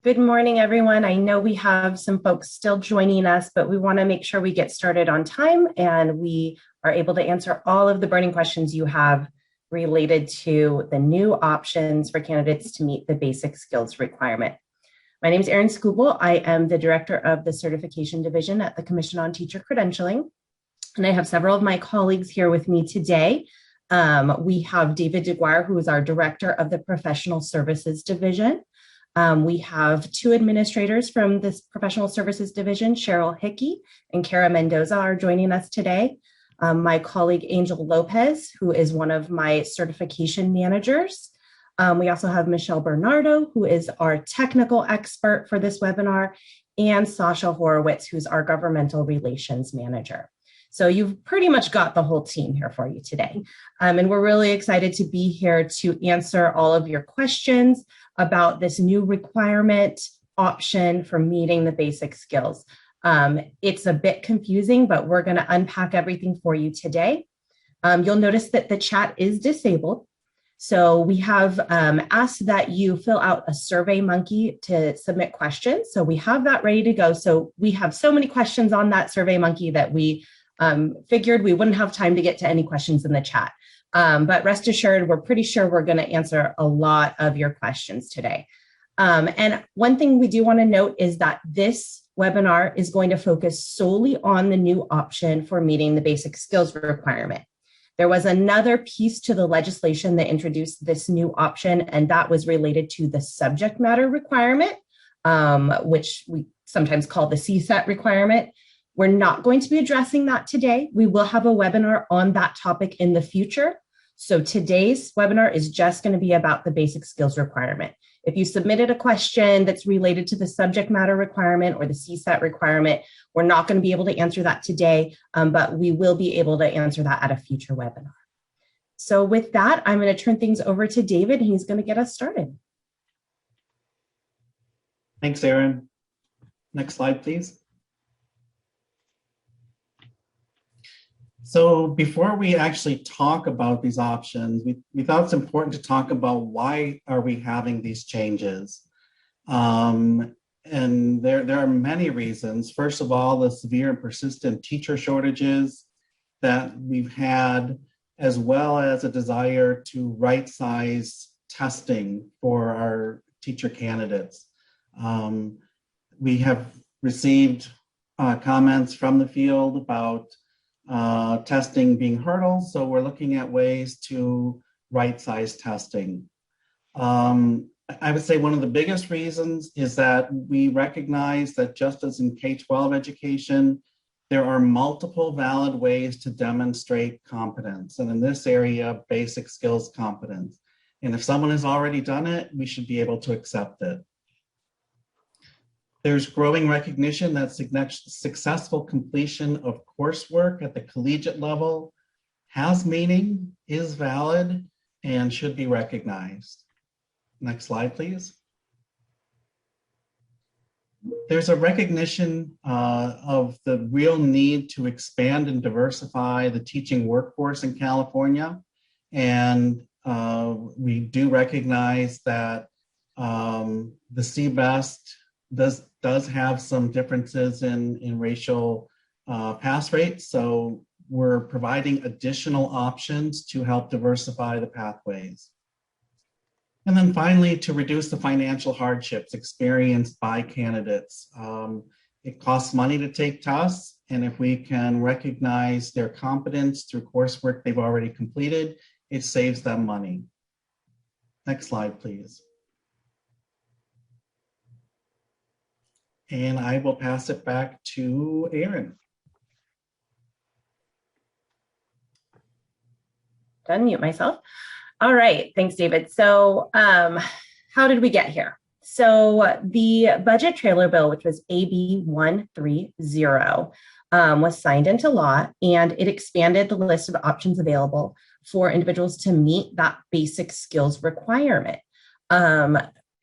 Good morning, everyone. I know we have some folks still joining us, but we want to make sure we get started on time and we are able to answer all of the burning questions you have related to the new options for candidates to meet the basic skills requirement. My name is Erin Skubel. I am the director of the certification division at the Commission on Teacher Credentialing, and I have several of my colleagues here with me today. We have David DeGuire, who is our director of the professional services division. We have two administrators from this professional services division, Cheryl Hickey and Kara Mendoza, are joining us today. My colleague Angel Lopez, who is one of my certification managers. We also have Michelle Bernardo, who is our technical expert for this webinar, and Sasha Horowitz, who's our governmental relations manager. So you've pretty much got the whole team here for you today. And we're really excited to be here to answer all of your questions about this new requirement option for meeting the basic skills. It's a bit confusing, but we're going to unpack everything for you today. You'll notice that the chat is disabled. So we have asked that you fill out a Survey Monkey to submit questions. So we have that ready to go. So we have so many questions on that Survey Monkey that we figured we wouldn't have time to get to any questions in the chat. But rest assured, we're pretty sure we're going to answer a lot of your questions today. And one thing we do want to note is that this webinar is going to focus solely on the new option for meeting the basic skills requirement. There was another piece to the legislation that introduced this new option, and that was related to the subject matter requirement, which we sometimes call the CSET requirement. We're not going to be addressing that today. We will have a webinar on that topic in the future. So today's webinar is just going to be about the basic skills requirement. If you submitted a question that's related to the subject matter requirement or the CSET requirement, we're not going to be able to answer that today, but we will be able to answer that at a future webinar. So with that, I'm going to turn things over to David, and he's going to get us started. Thanks, Erin. Next slide, please. So before we actually talk about these options, we thought it's important to talk about why are we having these changes. And there are many reasons. First of all, the severe and persistent teacher shortages that we've had, as well as a desire to right-size testing for our teacher candidates. We have received comments from the field about testing being hurdles, so we're looking at ways to right-size testing. I would say one of the biggest reasons is that we recognize that just as in K-12 education, there are multiple valid ways to demonstrate competence, and in this area, basic skills competence. And if someone has already done it, we should be able to accept it. There's growing recognition that successful completion of coursework at the collegiate level has meaning, is valid, and should be recognized. Next slide, please. There's a recognition of the real need to expand and diversify the teaching workforce in California. And we do recognize that the CBEST does have some differences in racial pass rates. So we're providing additional options to help diversify the pathways. And then finally, to reduce the financial hardships experienced by candidates. It costs money to take tests, and if we can recognize their competence through coursework they've already completed, it saves them money. Next slide, please. And I will pass it back to Erin. Unmute myself. All right, thanks, David. So how did we get here? So the budget trailer bill, which was AB 130, was signed into law, and it expanded the list of options available for individuals to meet that basic skills requirement.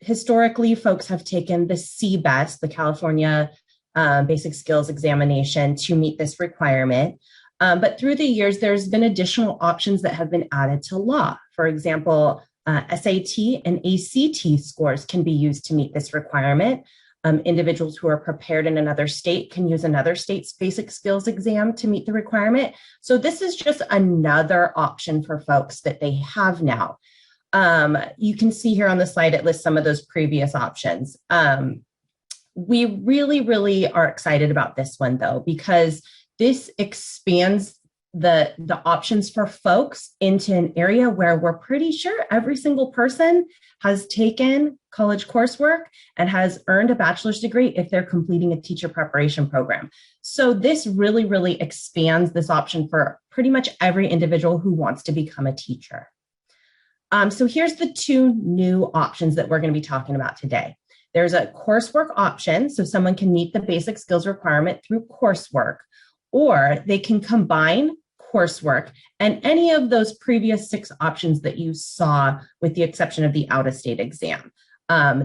Historically, folks have taken the CBEST, the California Basic Skills Examination, to meet this requirement. But through the years, there's been additional options that have been added to law. For example, SAT and ACT scores can be used to meet this requirement. Individuals who are prepared in another state can use another state's basic skills exam to meet the requirement. So this is just another option for folks that they have now. You can see here on the slide, it lists some of those previous options. We really are excited about this one though, because this expands the options for folks into an area where we're pretty sure every single person has taken college coursework and has earned a bachelor's degree if they're completing a teacher preparation program. So this really expands this option for pretty much every individual who wants to become a teacher. So here's the two new options that we're going to be talking about today. There's a coursework option, so someone can meet the basic skills requirement through coursework, or they can combine coursework and any of those previous 6 options that you saw, with the exception of the out-of-state exam.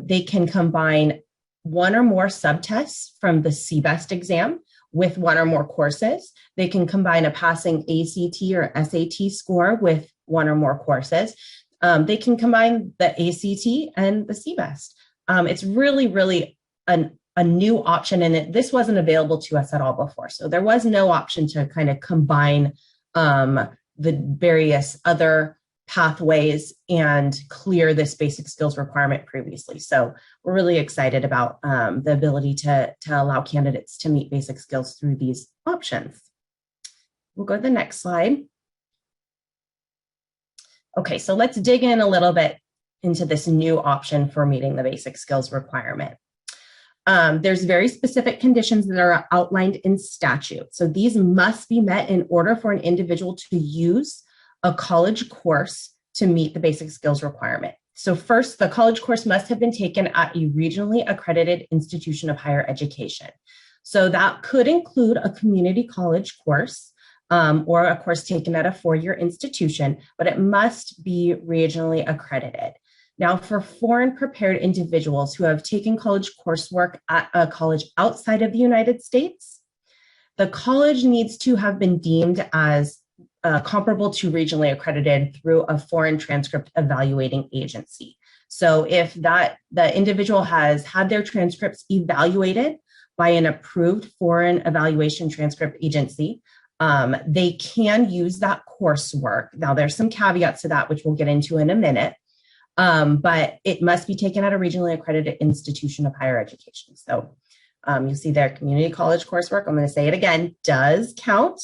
They can combine one or more subtests from the CBEST exam with one or more courses. They can combine a passing ACT or SAT score with one or more courses. They can combine the ACT and the CBEST. It's really a new option, and this wasn't available to us at all before. So there was no option to kind of combine the various other pathways and clear this basic skills requirement previously. So we're really excited about the ability to allow candidates to meet basic skills through these options. We'll go to the next slide. Okay, so let's dig in a little bit into this new option for meeting the basic skills requirement. There's very specific conditions that are outlined in statute. So these must be met in order for an individual to use a college course to meet the basic skills requirement. So first, the college course must have been taken at a regionally accredited institution of higher education. So that could include a community college course or a course taken at a 4-year institution, but it must be regionally accredited. Now, for foreign prepared individuals who have taken college coursework at a college outside of the United States, the college needs to have been deemed as comparable to regionally accredited through a foreign transcript evaluating agency. So if the individual has had their transcripts evaluated by an approved foreign evaluation transcript agency, they can use that coursework. Now, there's some caveats to that, which we'll get into in a minute. But it must be taken at a regionally accredited institution of higher education. So you see there, community college coursework, I'm going to say it again, does count.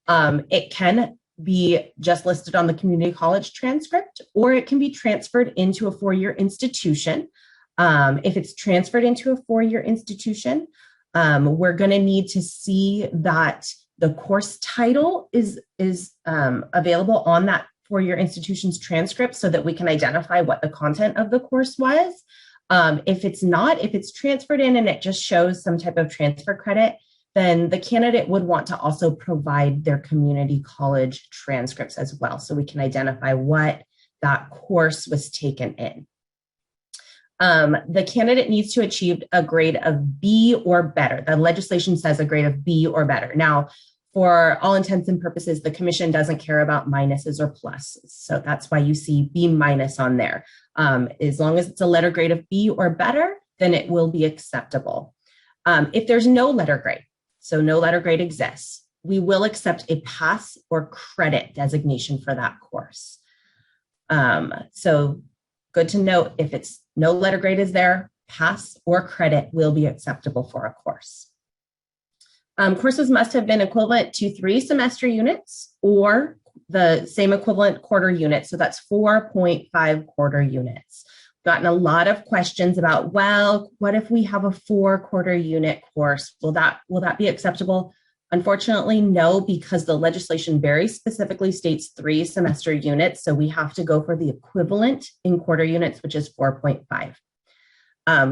It can be just listed on the community college transcript, or it can be transferred into a 4-year institution. If it's transferred into a 4-year institution, we're going to need to see that the course title is available on that 4-year institution's transcript so that we can identify what the content of the course was. If it's not, if it's transferred in and it just shows some type of transfer credit, then the candidate would want to also provide their community college transcripts as well, so we can identify what that course was taken in. The candidate needs to achieve a grade of B or better. The legislation says a grade of B or better. Now, for all intents and purposes, the commission doesn't care about minuses or pluses. So that's why you see B minus on there. As long as it's a letter grade of B or better, then it will be acceptable. If there's no letter grade, so no letter grade exists, we will accept a pass or credit designation for that course. So good to note, if it's no letter grade is there, pass or credit will be acceptable for a course. Courses must have been equivalent to 3 semester units or the same equivalent quarter unit. So that's 4.5 quarter units. Gotten a lot of questions about, well, what if we have a 4 quarter unit course? Will that be acceptable? Unfortunately, no, because the legislation very specifically states 3 semester units. So we have to go for the equivalent in quarter units, which is 4.5.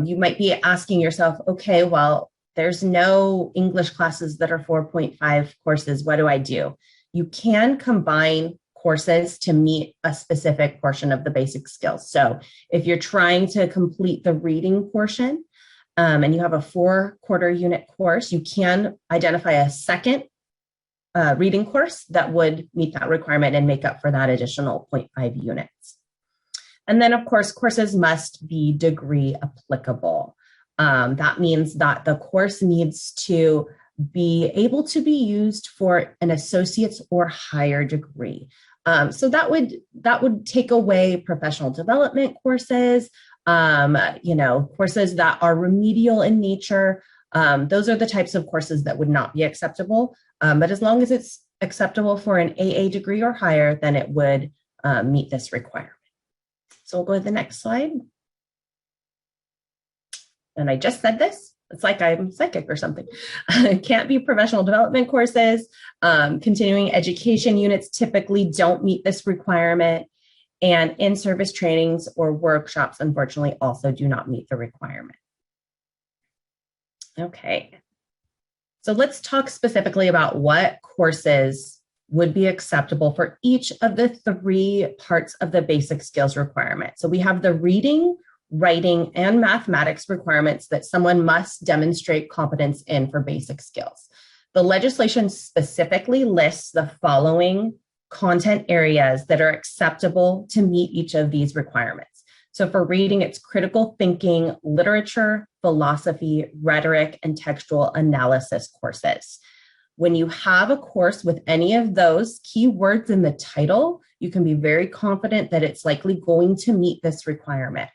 You might be asking yourself, okay, well, there's no English classes that are 4.5 courses. What do I do? You can combine courses to meet a specific portion of the basic skills. So if you're trying to complete the reading portion and you have a 4 quarter unit course, you can identify a second reading course that would meet that requirement and make up for that additional 0.5 units. And then, of course, courses must be degree applicable. That means that the course needs to be able to be used for an associate's or higher degree. So that would take away professional development courses, courses that are remedial in nature. Those are the types of courses that would not be acceptable. But as long as it's acceptable for an AA degree or higher, then it would meet this requirement. So we'll go to the next slide. And I just said this. It's like I'm psychic or something. It can't be professional development courses. Continuing education units typically don't meet this requirement. And in-service trainings or workshops, unfortunately, also do not meet the requirement. Okay. So let's talk specifically about what courses would be acceptable for each of the 3 parts of the basic skills requirement. So we have the reading, writing, and mathematics requirements that someone must demonstrate competence in for basic skills. The legislation specifically lists the following content areas that are acceptable to meet each of these requirements. So for reading, it's critical thinking, literature, philosophy, rhetoric, and textual analysis courses. When you have a course with any of those keywords in the title, you can be very confident that it's likely going to meet this requirement.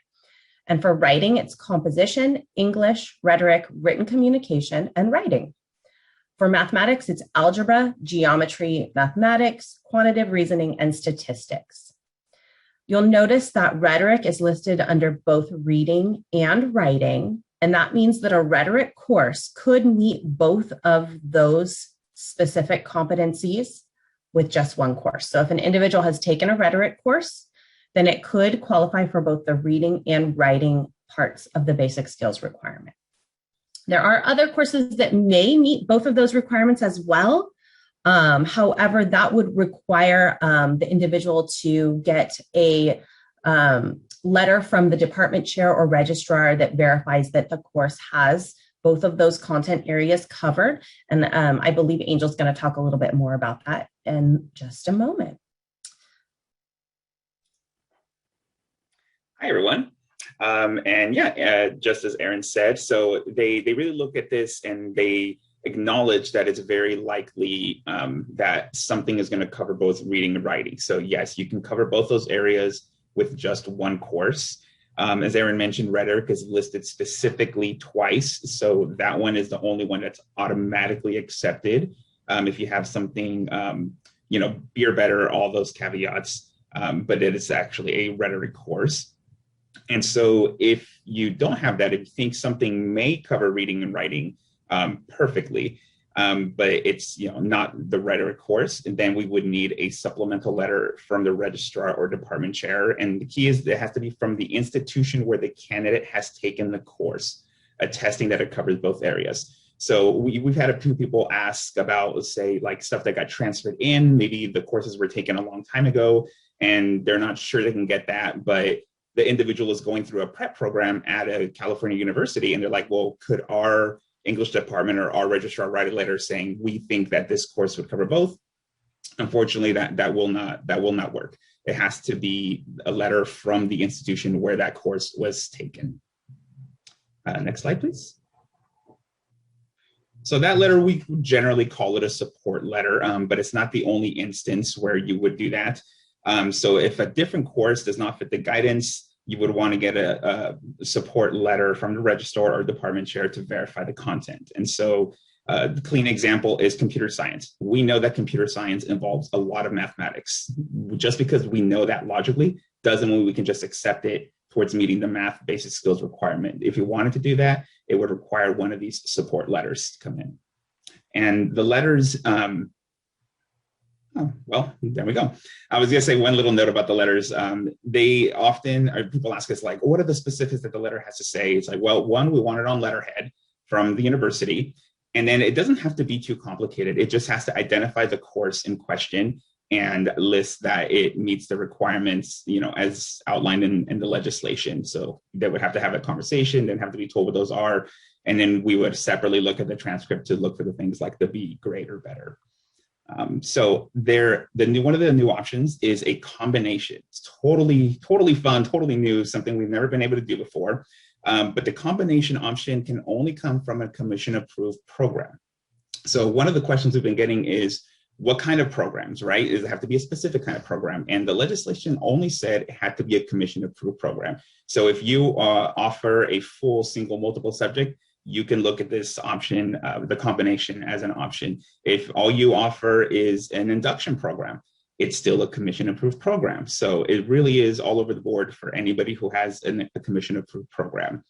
And for writing, it's composition, English, rhetoric, written communication, and writing. For mathematics, it's algebra, geometry, mathematics, quantitative reasoning, and statistics. You'll notice that rhetoric is listed under both reading and writing, and that means that a rhetoric course could meet both of those specific competencies with just one course. So if an individual has taken a rhetoric course, then it could qualify for both the reading and writing parts of the basic skills requirement. There are other courses that may meet both of those requirements as well. However, that would require the individual to get a letter from the department chair or registrar that verifies that the course has both of those content areas covered. And I believe Angel's going to talk a little bit more about that in just a moment. Hi, everyone. Just as Erin said, so they really look at this and they acknowledge that it's very likely that something is going to cover both reading and writing. So yes, you can cover both those areas with just one course. As Erin mentioned, rhetoric is listed specifically twice. So that one is the only one that's automatically accepted. If you have something, beer better, all those caveats, but it is actually a rhetoric course. And so if you don't have that, if you think something may cover reading and writing perfectly, but it's not the rhetoric course, and then we would need a supplemental letter from the registrar or department chair. And the key is it has to be from the institution where the candidate has taken the course, attesting that it covers both areas. So we've had a few people ask about, let's say, like stuff that got transferred in, maybe the courses were taken a long time ago, and they're not sure they can get that, but the individual is going through a prep program at a California university, and they're like, well, could our English department or our registrar write a letter saying we think that this course would cover both? Unfortunately, that will not work. It has to be a letter from the institution where that course was taken. Next slide, please. So that letter, we generally call it a support letter, but it's not the only instance where you would do that. So if a different course does not fit the guidance, you would want to get a support letter from the registrar or department chair to verify the content. And so the clean example is computer science. We know that computer science involves a lot of mathematics. Just because we know that logically doesn't mean we can just accept it towards meeting the math basic skills requirement. If you wanted to do that, it would require one of these support letters to come in. And the letters, oh, well, there we go. I was going to say one little note about the letters. They often, people ask us like, what are the specifics that the letter has to say? It's like, well, one, we want it on letterhead from the university. And then it doesn't have to be too complicated. It just has to identify the course in question and list that it meets the requirements, as outlined in the legislation. So they would have to have a conversation, then have to be told what those are. And then we would separately look at the transcript to look for the things like the B grade or better. So one of the new options is a combination. It's totally fun, totally new, something we've never been able to do before. But the combination option can only come from a commission-approved program. So one of the questions we've been getting is, what kind of programs, right? Does it have to be a specific kind of program? And the legislation only said it had to be a commission-approved program. So if you offer a full single multiple subject, you can look at this option, the combination, as an option. If all you offer is an induction program, it's still a commission-approved program. So it really is all over the board for anybody who has a commission-approved program.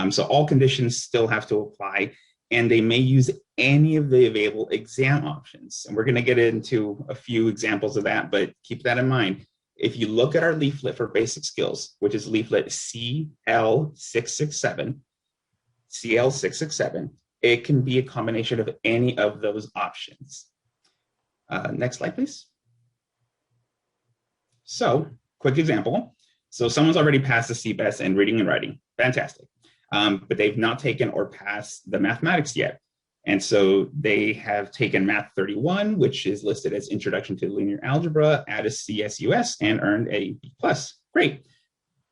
So all conditions still have to apply, and they may use any of the available exam options. And we're going to get into a few examples of that, but keep that in mind. If you look at our leaflet for basic skills, which is leaflet CL667, it can be a combination of any of those options. Next slide, please. So, quick example. So someone's already passed the CBEST in reading and writing. Fantastic. But they've not taken or passed the mathematics yet. And so they have taken Math 31, which is listed as Introduction to Linear Algebra at a CSUS, and earned a B+. Great.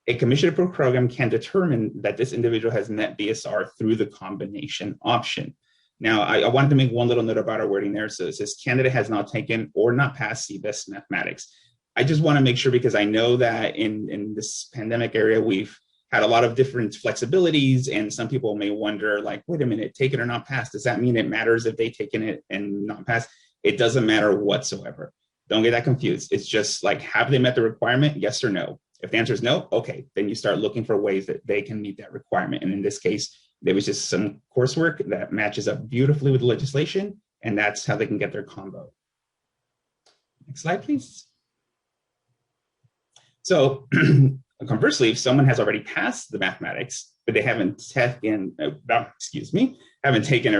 A commission-approved program can determine that this individual has met BSR through the combination option. Now, I wanted to make one little note about our wording there. So it says candidate has not taken or not passed CBEST mathematics. I just want to make sure, because I know that in this pandemic area, we've had a lot of different flexibilities, and some people may wonder, like, wait a minute, take it or not pass. Does that mean it matters if they taken it and not pass? It doesn't matter whatsoever. Don't get that confused. It's just like, have they met the requirement? Yes or no? If the answer is no, okay, then you start looking for ways that they can meet that requirement. And in this case, there was just some coursework that matches up beautifully with the legislation, and that's how they can get their combo. Next slide, please. So conversely, if someone has already passed the mathematics, but they haven't taken or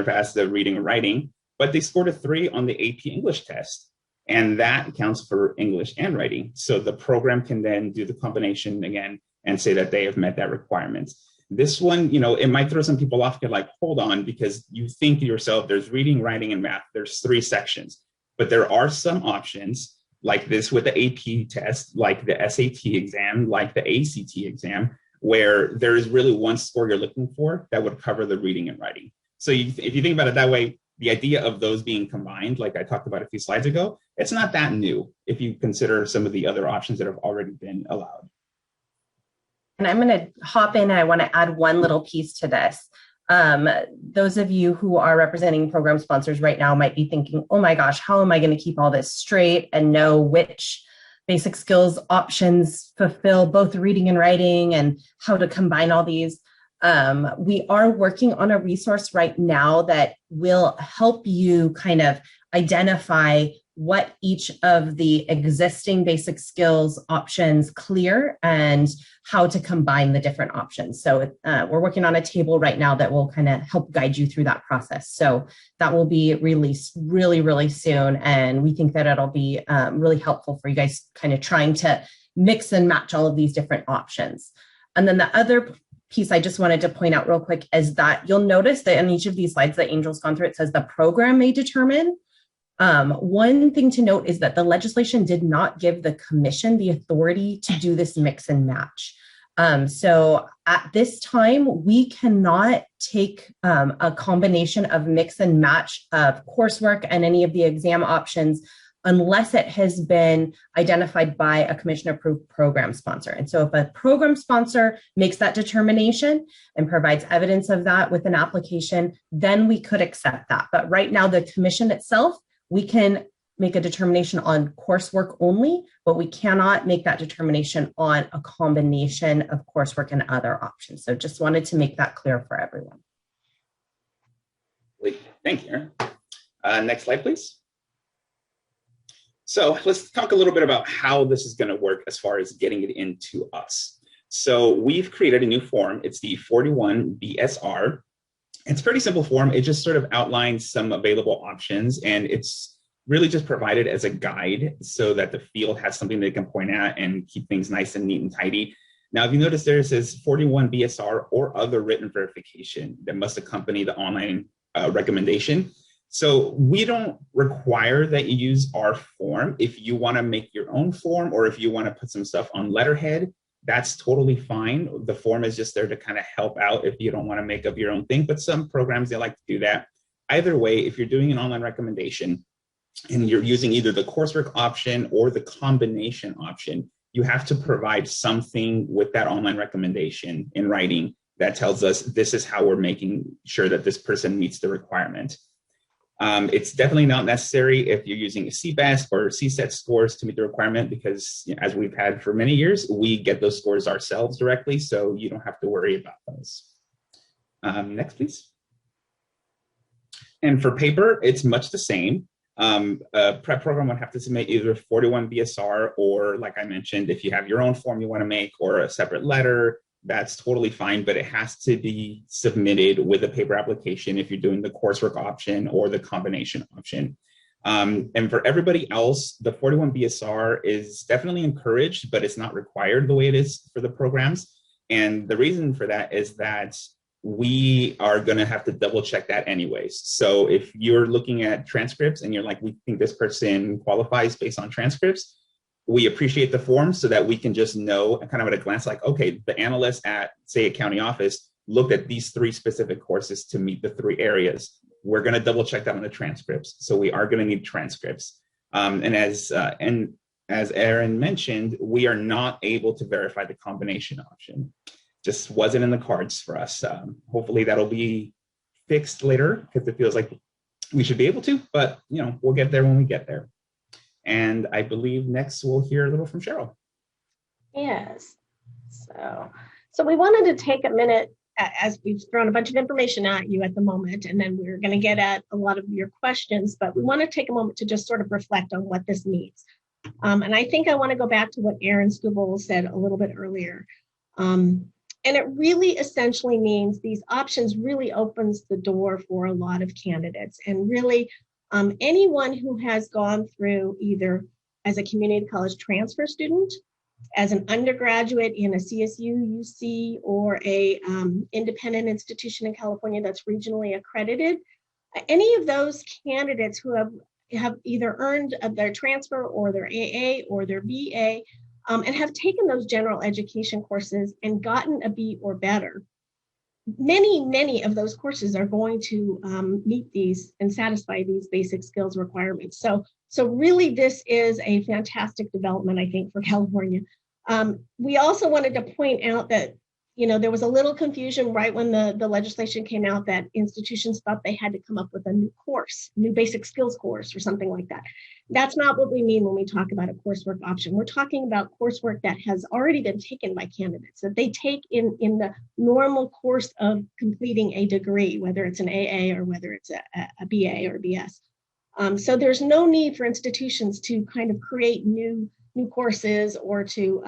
passed the reading or writing, but they scored a 3 on the AP English test, and that counts for English and writing. So the program can then do the combination again and say that they have met that requirement. This one, it might throw some people off. You're like, hold on, because you think to yourself, there's reading, writing, and math. There's 3 sections, but there are some options like this with the AP test, like the SAT exam, like the ACT exam, where there is really one score you're looking for that would cover the reading and writing. So if you think about it that way, the idea of those being combined, like I talked about a few slides ago, it's not that new if you consider some of the other options that have already been allowed. And I'm going to hop in, and I want to add one little piece to this. Those of you who are representing program sponsors right now might be thinking, oh my gosh, how am I going to keep all this straight and know which basic skills options fulfill both reading and writing, and how to combine all these? We are working on a resource right now that will help you kind of identify what each of the existing basic skills options clear and how to combine the different options. So we're working on a table right now that will kind of help guide you through that process. So that will be released really, really soon. And we think that it'll be really helpful for you guys kind of trying to mix and match all of these different options. And then the other piece I just wanted to point out real quick is that you'll notice that in each of these slides that Angel's gone through, it says the program may determine. One thing to note is that the legislation did not give the commission the authority to do this mix and match. So at this time, we cannot take a combination of mix and match of coursework and any of the exam options unless it has been identified by a commission-approved program sponsor. And so if a program sponsor makes that determination and provides evidence of that with an application, then we could accept that. But right now, the commission itself, we can make a determination on coursework only, but we cannot make that determination on a combination of coursework and other options. So just wanted to make that clear for everyone. Thank you, Erin. Next slide, please. So let's talk a little bit about how this is going to work as far as getting it into us. So we've created a new form. It's the 41 BSR. It's a pretty simple form. It just sort of outlines some available options, and it's really just provided as a guide so that the field has something they can point at and keep things nice and neat and tidy. Now, if you notice there, it says 41 BSR or other written verification that must accompany the online recommendation. So we don't require that you use our form. If you want to make your own form, or if you want to put some stuff on letterhead, that's totally fine. The form is just there to kind of help out if you don't want to make up your own thing, but some programs, they like to do that. Either way, if you're doing an online recommendation and you're using either the coursework option or the combination option, you have to provide something with that online recommendation in writing that tells us this is how we're making sure that this person meets the requirement. It's definitely not necessary if you're using a CBEST or CSET scores to meet the requirement, because as we've had for many years, we get those scores ourselves directly, so you don't have to worry about those. Next, please. And for paper, it's much the same. A prep program would have to submit either 41 BSR, or like I mentioned, if you have your own form you want to make or a separate letter, that's totally fine, but it has to be submitted with a paper application if you're doing the coursework option or the combination option. And for everybody else, the 41 BSR is definitely encouraged, but it's not required the way it is for the programs. And the reason for that is that we are going to have to double check that anyways. So if you're looking at transcripts and you're like, we think this person qualifies based on transcripts, we appreciate the form so that we can just know kind of at a glance, like, okay, the analyst at, say, a county office looked at these 3 specific courses to meet the 3 areas. We're going to double check that on the transcripts. So we are going to need transcripts. And as Erin mentioned, we are not able to verify the combination option. Just wasn't in the cards for us. Hopefully that'll be fixed later, because it feels like we should be able to, but we'll get there when we get there. And I believe next we'll hear a little from Cheryl. Yes. So we wanted to take a minute, as we've thrown a bunch of information at you at the moment, and then we're going to get at a lot of your questions, but we want to take a moment to just sort of reflect on what this means. And I think I want to go back to what Erin Skubal said a little bit earlier. And it really essentially means these options really opens the door for a lot of candidates, and really anyone who has gone through either as a community college transfer student, as an undergraduate in a CSU, UC, or a independent institution in California that's regionally accredited, any of those candidates who have either earned their transfer or their AA or their BA and have taken those general education courses and gotten a B or better, many of those courses are going to meet these and satisfy these basic skills requirements. So really, this is a fantastic development, I think, for California. We also wanted to point out that, there was a little confusion right when the legislation came out that institutions thought they had to come up with a new course, new basic skills course or something like that. That's not what we mean when we talk about a coursework option. We're talking about coursework that has already been taken by candidates, that they take in the normal course of completing a degree, whether it's an AA or whether it's a BA or BS. So there's no need for institutions to kind of create new courses or to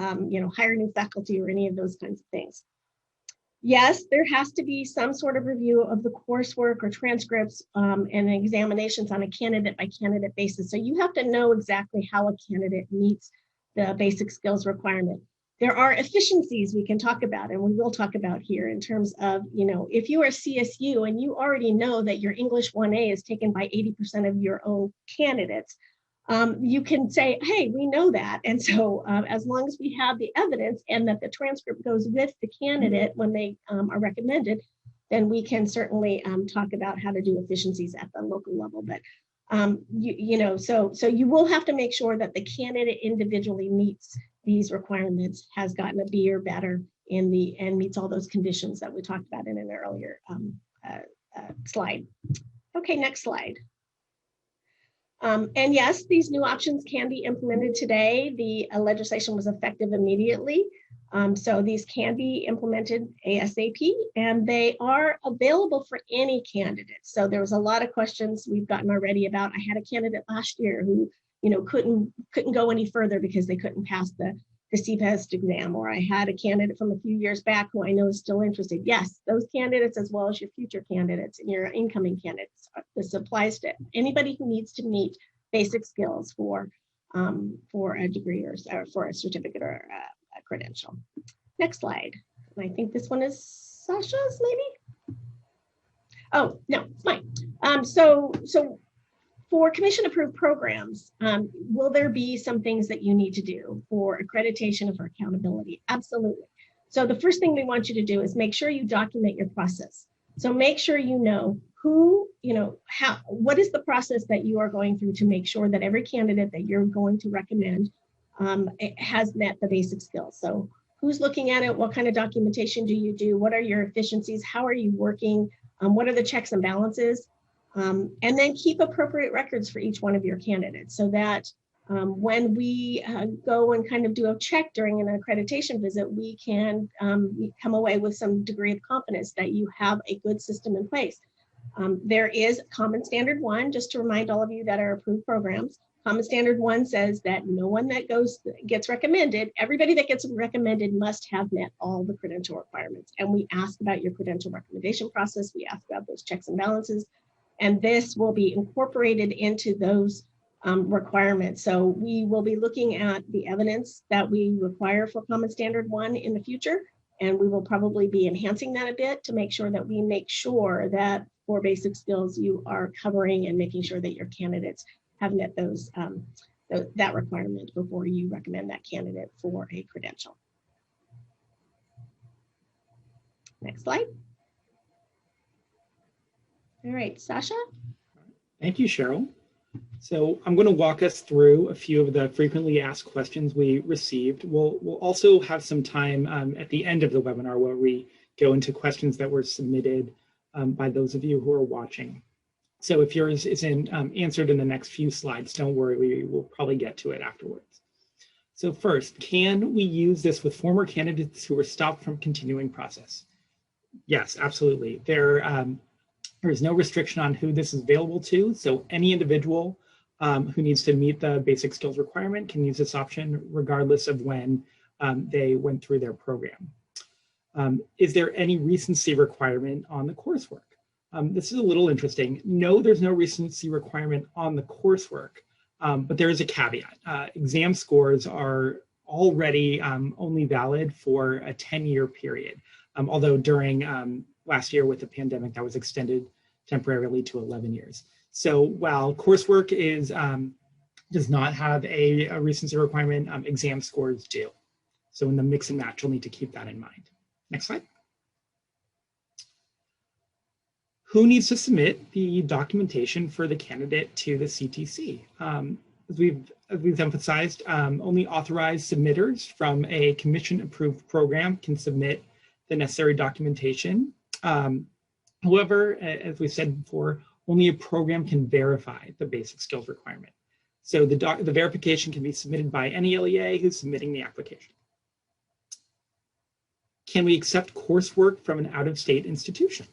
hire new faculty or any of those kinds of things. Yes, there has to be some sort of review of the coursework or transcripts and examinations on a candidate by candidate basis. So you have to know exactly how a candidate meets the basic skills requirement. There are efficiencies we can talk about, and we will talk about here, in terms of, if you are CSU and you already know that your English 1A is taken by 80% of your own candidates, you can say, hey, we know that. And so as long as we have the evidence and that the transcript goes with the candidate when they are recommended, then we can certainly talk about how to do efficiencies at the local level. But, so you will have to make sure that the candidate individually meets these requirements, has gotten a B or better and meets all those conditions that we talked about in an earlier slide. Okay, next slide. And yes, these new options can be implemented today. The legislation was effective immediately. So these can be implemented ASAP, and they are available for any candidate. So there was a lot of questions we've gotten already about. I had a candidate last year who, couldn't go any further because they couldn't pass the CPEST exam, or I had a candidate from a few years back who I know is still interested. Yes, those candidates, as well as your future candidates and your incoming candidates, this applies to anybody who needs to meet basic skills for a degree or for a certificate or a credential. Next slide. And I think this one is Sasha's, maybe? Oh, no, it's fine. So for commission approved programs, will there be some things that you need to do for accreditation and for accountability? Absolutely. So the first thing we want you to do is make sure you document your process. So make sure you know who, how, what is the process that you are going through to make sure that every candidate that you're going to recommend has met the basic skills. So who's looking at it? What kind of documentation do you do? What are your efficiencies? How are you working? What are the checks and balances? And then keep appropriate records for each one of your candidates so that when we go and kind of do a check during an accreditation visit, we can come away with some degree of confidence that you have a good system in place. There is Common Standard 1, just to remind all of you that are approved programs. Common Standard 1 says that no one that gets recommended, everybody that gets recommended must have met all the credential requirements. And we ask about your credential recommendation process. We ask about those checks and balances. And this will be incorporated into those requirements. So we will be looking at the evidence that we require for Common Standard 1 in the future. And we will probably be enhancing that a bit to make sure that we make sure that for basic skills, you are covering and making sure that your candidates have met those that requirement before you recommend that candidate for a credential. Next slide. All right, Sasha. Thank you, Cheryl. So I'm going to walk us through a few of the frequently asked questions we received. We'll also have some time at the end of the webinar where we go into questions that were submitted by those of you who are watching. So if yours isn't answered in the next few slides, don't worry, we will probably get to it afterwards. So first, can we use this with former candidates who were stopped from continuing process? Yes, absolutely. There is no restriction on who this is available to. So any individual who needs to meet the basic skills requirement can use this option regardless of when they went through their program. Is there any recency requirement on the coursework? This is a little interesting. No, there's no recency requirement on the coursework, but there is a caveat. Exam scores are already only valid for a 10-year period, although during last year with the pandemic, that was extended temporarily to 11 years. So while coursework does not have a recency requirement, exam scores do. So in the mix and match, you'll need to keep that in mind. Next slide. Who needs to submit the documentation for the candidate to the CTC? As we've emphasized, only authorized submitters from a commission-approved program can submit the necessary documentation. However, as we said before, only a program can verify the basic skills requirement. So the verification can be submitted by any LEA who's submitting the application. Can we accept coursework from an out-of-state institution?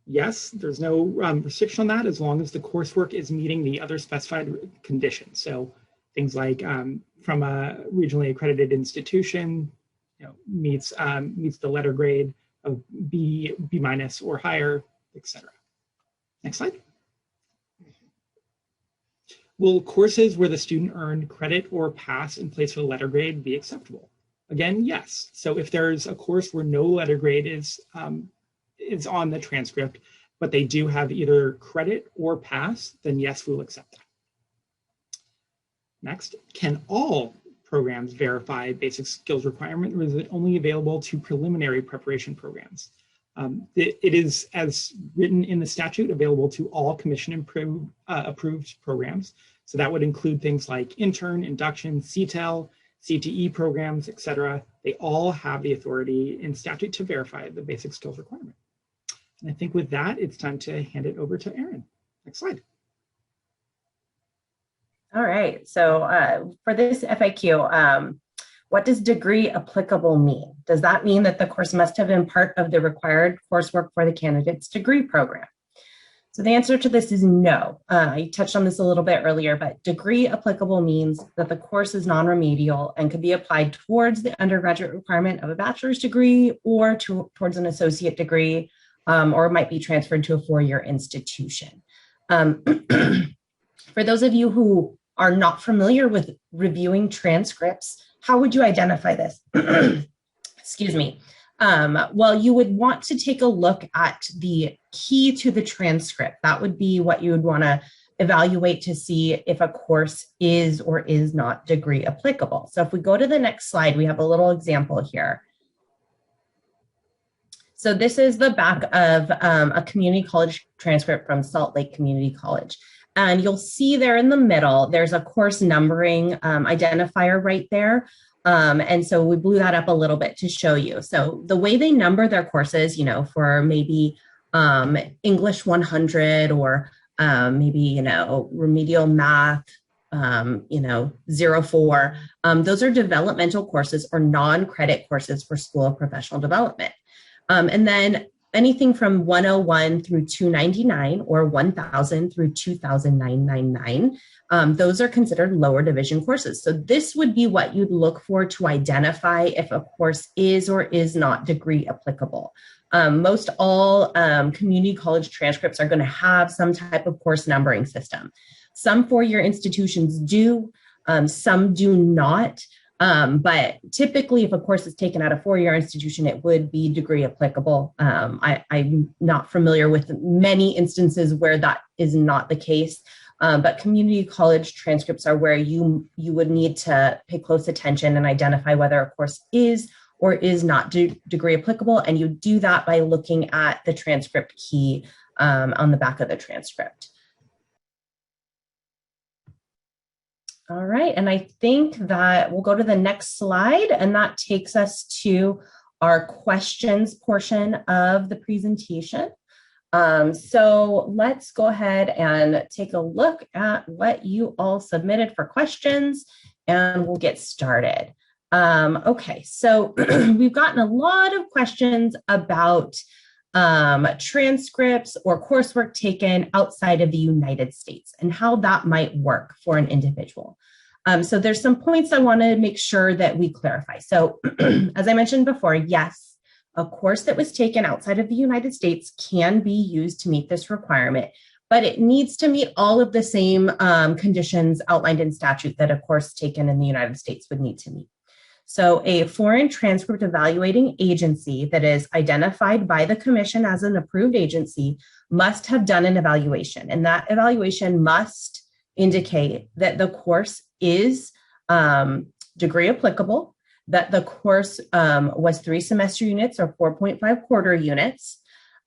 Yes, there's no restriction on that as long as the coursework is meeting the other specified conditions. So things like from a regionally accredited institution, meets the letter grade of B minus or higher, etc. Next slide. Will courses where the student earned credit or pass in place for the letter grade be acceptable? Again, yes. So if there's a course where no letter grade is on the transcript, but they do have either credit or pass, then yes, we'll accept that. Next, can all programs verify basic skills requirement, or is it only available to preliminary preparation programs? It is, as written in the statute, available to all commission approved programs. So that would include things like intern, induction, CTEL, CTE programs, etc. They all have the authority in statute to verify the basic skills requirement. And I think with that, it's time to hand it over to Erin. Next slide. All right, so for this FAQ, what does degree applicable mean? Does that mean that the course must have been part of the required coursework for the candidate's degree program? So the answer to this is no. I touched on this a little bit earlier, but degree applicable means that the course is non-remedial and could be applied towards the undergraduate requirement of a bachelor's degree or towards an associate degree, or it might be transferred to a four-year institution. For those of you who are not familiar with reviewing transcripts, how would you identify this? Excuse me. Well, you would want to take a look at the key to the transcript. That would be what you would want to evaluate to see if a course is or is not degree applicable. So if we go to the next slide, we have a little example here. So this is the back of a community college transcript from Salt Lake Community College. And you'll see there in the middle, there's a course numbering identifier right there. And so we blew that up a little bit to show you. So the way they number their courses, you know, for maybe English 100 or maybe, you know, remedial math, you know, 04, those are developmental courses or non-credit courses for School of Professional Development. And then anything from 101 through 299 or 1000 through 2999, those are considered lower division courses. So this would be what you'd look for to identify if a course is or is not degree applicable. Most all community college transcripts are going to have some type of course numbering system. Some four-year institutions do, some do not. But typically, if a course is taken at a four-year institution, it would be degree applicable. I'm not familiar with many instances where that is not the case, but community college transcripts are where you would need to pay close attention and identify whether a course is or is not degree applicable, and you do that by looking at the transcript key on the back of the transcript. All right, and I think that we'll go to the next slide, and that takes us to our questions portion of the presentation. So let's go ahead and take a look at what you all submitted for questions, and we'll get started. Okay, so we've gotten a lot of questions about transcripts or coursework taken outside of the United States and how that might work for an individual. So there's some points I want to make sure that we clarify. So as I mentioned before, yes, a course that was taken outside of the United States can be used to meet this requirement, but it needs to meet all of the same conditions outlined in statute that a course taken in the United States would need to meet. So a foreign transcript evaluating agency that is identified by the commission as an approved agency must have done an evaluation, and that evaluation must indicate that the course is degree applicable, that the course was 3 semester units or 4.5 quarter units,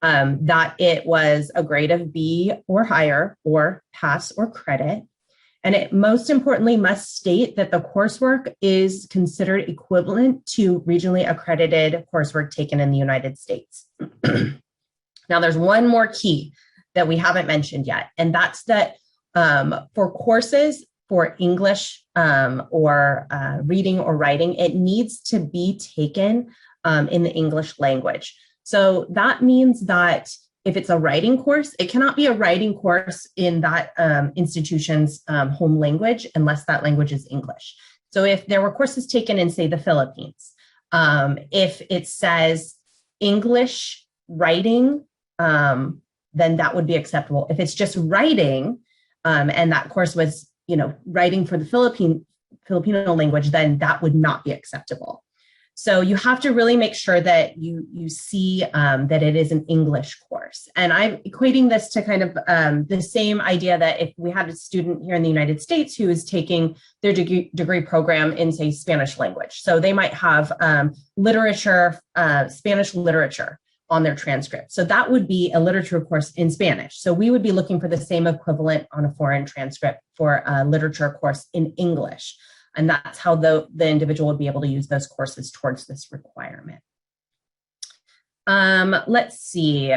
that it was a grade of B or higher or pass or credit. And it most importantly must state that the coursework is considered equivalent to regionally accredited coursework taken in the United States. Now, there's one more key that we haven't mentioned yet, and that's that for courses for English or reading or writing, it needs to be taken in the English language. So that means that if it's a writing course, it cannot be a writing course in that institution's home language unless that language is English. So if there were courses taken in, say, the Philippines, if it says English writing, then that would be acceptable. If it's just writing and that course was, you know, writing for the Filipino language, then that would not be acceptable. So you have to really make sure that you see that it is an English course. And I'm equating this to kind of the same idea that if we had a student here in the United States who is taking their degree program in, say, Spanish language. So they might have literature, Spanish literature on their transcript. So that would be a literature course in Spanish. So we would be looking for the same equivalent on a foreign transcript for a literature course in English. And that's how the individual would be able to use those courses towards this requirement. Let's see.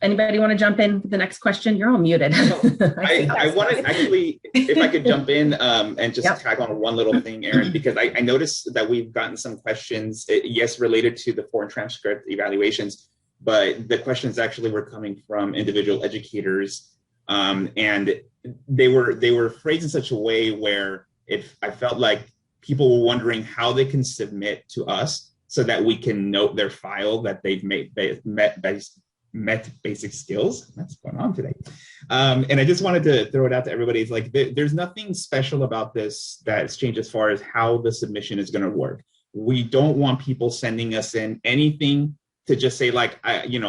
Anybody want to jump in with the next question? You're all muted. I wanted actually, if I could jump in and just tag on one little thing, Erin, because I noticed that we've gotten some questions, yes, related to the foreign transcript evaluations, but the questions actually were coming from individual educators. And they were phrased in such a way where I felt like people were wondering how they can submit to us so that we can note their file that they've met basic skills. That's going on today. And I just wanted to throw it out to everybody. It's like, there's nothing special about this that's changed as far as how the submission is going to work. we don't want people sending us in anything to just say like,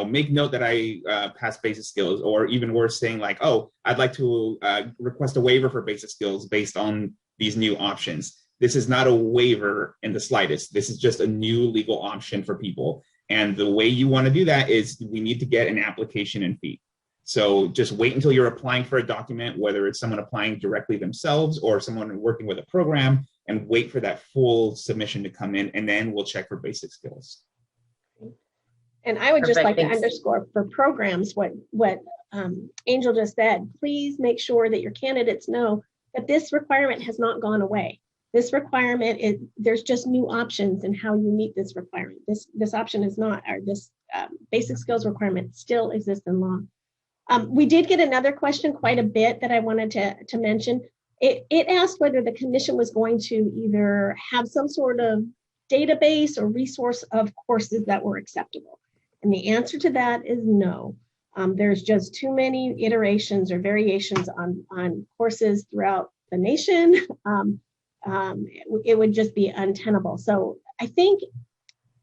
make note that I passed basic skills, or even worse, saying like, oh, I'd like to request a waiver for basic skills based on these new options. This is not a waiver in the slightest. This is just a new legal option for people. And the way you want to do that is we need to get an application and fee. So just wait until you're applying for a document, whether it's someone applying directly themselves or someone working with a program, and wait for that full submission to come in, and then we'll check for basic skills. And I would just Perfect, like thanks. to underscore for programs what Angel just said. Please make sure that your candidates know that this requirement has not gone away. This requirement is, there's just new options in how you meet this requirement. This option is not, or this basic skills requirement still exists in law. We did get another question quite a bit that I wanted to mention. It asked whether the commission was going to either have some sort of database or resource of courses that were acceptable. And the answer to that is no. There's just too many iterations or variations on courses throughout the nation. It would just be untenable. So I think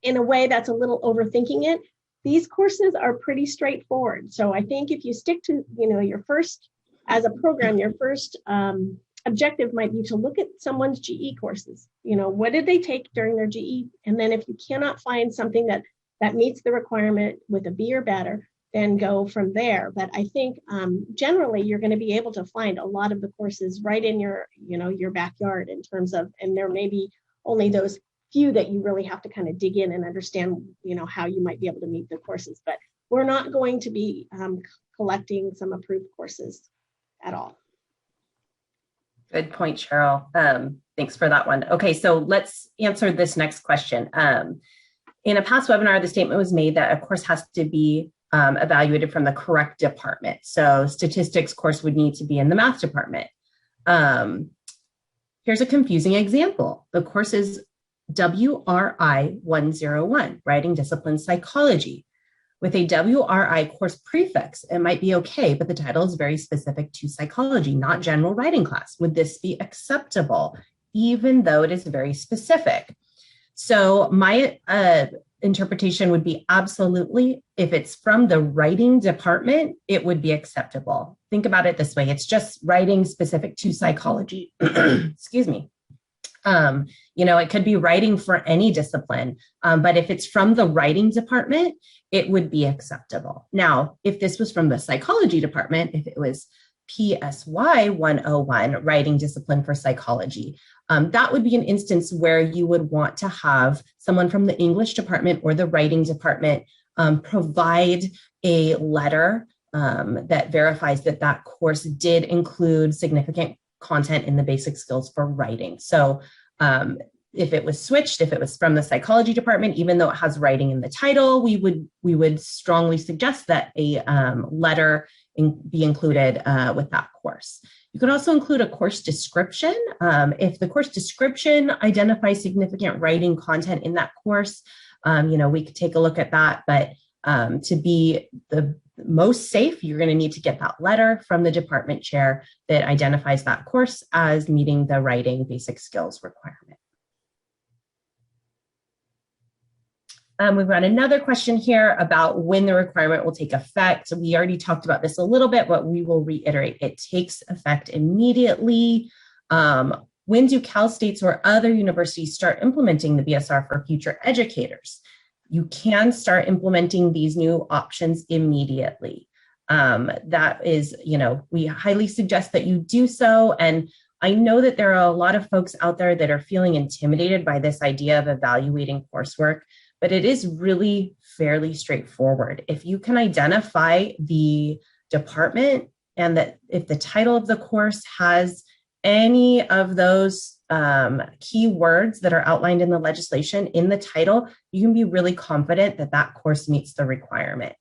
in a way that's a little overthinking it. These courses are pretty straightforward. So I think if you stick to, your first, as a program, your first objective might be to look at someone's GE courses. What did they take during their GE? And then if you cannot find something that meets the requirement with a B or better, then go from there. But I think generally you're going to be able to find a lot of the courses right in your backyard in terms of, and there may be only those few that you really have to kind of dig in and understand, how you might be able to meet the courses. But we're not going to be collecting some approved courses at all. Good point, Cheryl. Thanks for that one. Okay, so let's answer this next question. In a past webinar, the statement was made that a course has to be evaluated from the correct department. So statistics course would need to be in the math department. Here's a confusing example. The course is WRI 101, Writing Discipline Psychology. With a WRI course prefix, it might be okay, but the title is very specific to psychology, not general writing class. Would this be acceptable, even though it is very specific? So my interpretation would be absolutely, if it's from the writing department, it would be acceptable. Think about it this way. It's just writing specific to psychology. Excuse me. It could be writing for any discipline, but if it's from the writing department, it would be acceptable. Now, if this was from the psychology department, if it was PSY 101, Writing Discipline for Psychology, that would be an instance where you would want to have someone from the English department or the writing department provide a letter that verifies that that course did include significant content in the basic skills for writing. So if it was switched, if it was from the psychology department, even though it has writing in the title, we would strongly suggest that a letter be included with that course. You could also include a course description. If the course description identifies significant writing content in that course, we could take a look at that. But to be the most safe, you're going to need to get that letter from the department chair that identifies that course as meeting the writing basic skills requirement. We've got another question here about when the requirement will take effect. We already talked about this a little bit, but we will reiterate. It takes effect immediately. When do Cal States or other universities start implementing the BSR for future educators? You can start implementing these new options immediately. That is, we highly suggest that you do so. And I know that there are a lot of folks out there that are feeling intimidated by this idea of evaluating coursework, but it is really fairly straightforward. If you can identify the department and that if the title of the course has any of those key words that are outlined in the legislation in the title, you can be really confident that that course meets the requirement.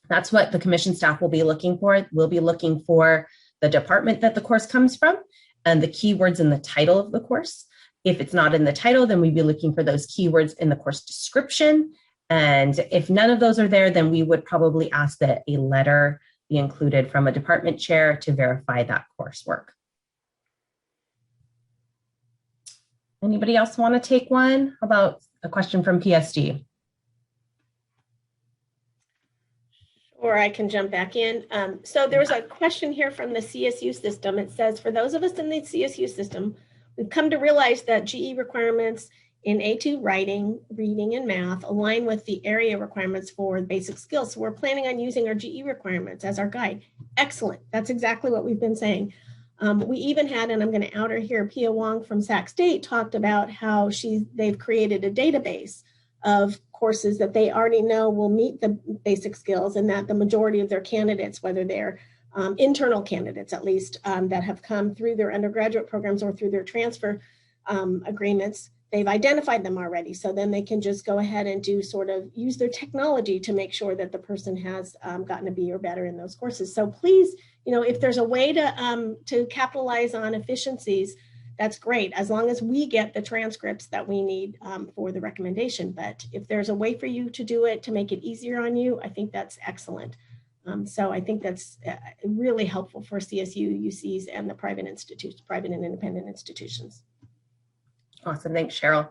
That's what the commission staff will be looking for. We'll be looking for the department that the course comes from and the keywords in the title of the course. If it's not in the title, then we'd be looking for those keywords in the course description. And if none of those are there, then we would probably ask that a letter be included from a department chair to verify that coursework. Anybody else want to take one? How about a question from PSD? Or I can jump back in. So there was a question here from the CSU system. It says, for those of us in the CSU system, we've come to realize that GE requirements in A2 writing, reading, and math align with the area requirements for basic skills. So we're planning on using our GE requirements as our guide. Excellent. That's exactly what we've been saying. We even had, and I'm going to out her here, Pia Wong from Sac State talked about how they've created a database of courses that they already know will meet the basic skills, and that the majority of their candidates, whether they're internal candidates at least, that have come through their undergraduate programs or through their transfer agreements, they've identified them already. So then they can just go ahead and use their technology to make sure that the person has gotten a B or better in those courses. So please, if there's a way to capitalize on efficiencies, that's great, as long as we get the transcripts that we need for the recommendation. But if there's a way for you to do it to make it easier on you, I think that's excellent. So I think that's really helpful for CSU, UCs, and the private institutes, private and independent institutions. Awesome, thanks, Cheryl.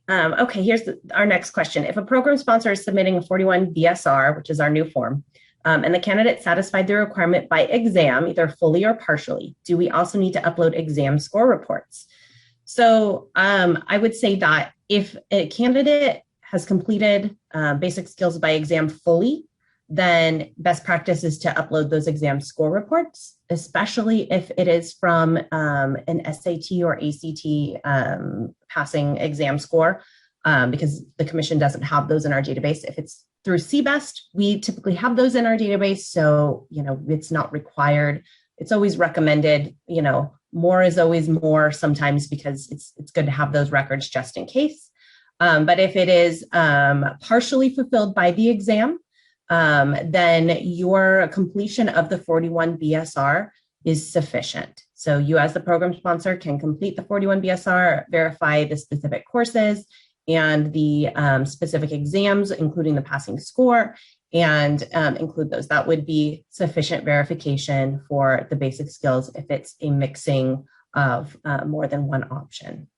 Okay, here's our next question. If a program sponsor is submitting a 41 BSR, which is our new form, and the candidate satisfied the requirement by exam, either fully or partially, do we also need to upload exam score reports? So I would say that if a candidate has completed basic skills by exam fully, then best practice is to upload those exam score reports, especially if it is from an SAT or ACT passing exam score, because the commission doesn't have those in our database. If it's through CBEST, we typically have those in our database, so it's not required. It's always recommended. More is always more sometimes, because it's good to have those records just in case. But if it is partially fulfilled by the exam, then your completion of the 41 BSR is sufficient. So you, as the program sponsor, can complete the 41 BSR, verify the specific courses and the specific exams, including the passing score, and include those. That would be sufficient verification for the basic skills if it's a mixing of more than one option.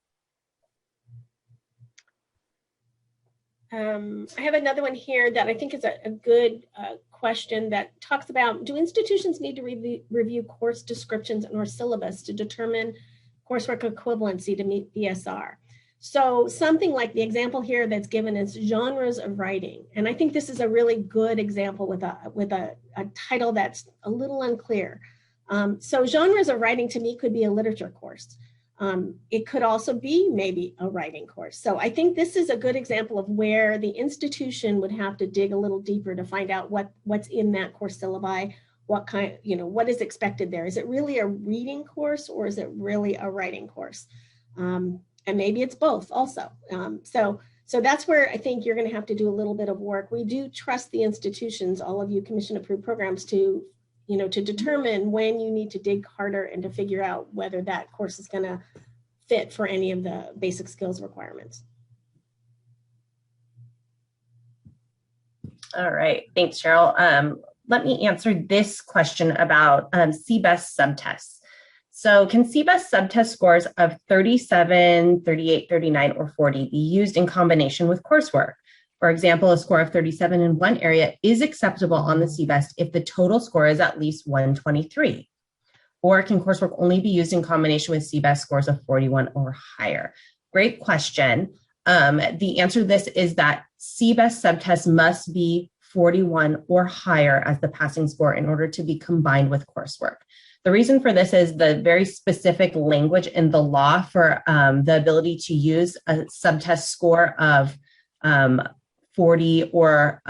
I have another one here that I think is a good question that talks about, do institutions need to review course descriptions or syllabus to determine coursework equivalency to meet BSR? So something like the example here that's given is genres of writing. And I think this is a really good example with a title that's a little unclear. So genres of writing to me could be a literature course. It could also be maybe a writing course. So I think this is a good example of where the institution would have to dig a little deeper to find out what's in that course syllabi, what is expected there. Is it really a reading course, or is it really a writing course? And maybe it's both also. So that's where I think you're going to have to do a little bit of work. We do trust the institutions, all of you commission approved programs, to determine when you need to dig harder and to figure out whether that course is going to fit for any of the basic skills requirements. All right, thanks, Cheryl. Let me answer this question about CBEST subtests. So can CBEST subtest scores of 37, 38, 39, or 40 be used in combination with coursework? For example, a score of 37 in one area is acceptable on the CBEST if the total score is at least 123. Or can coursework only be used in combination with CBEST scores of 41 or higher? Great question. The answer to this is that CBEST subtests must be 41 or higher as the passing score in order to be combined with coursework. The reason for this is the very specific language in the law for the ability to use a subtest score of 40 or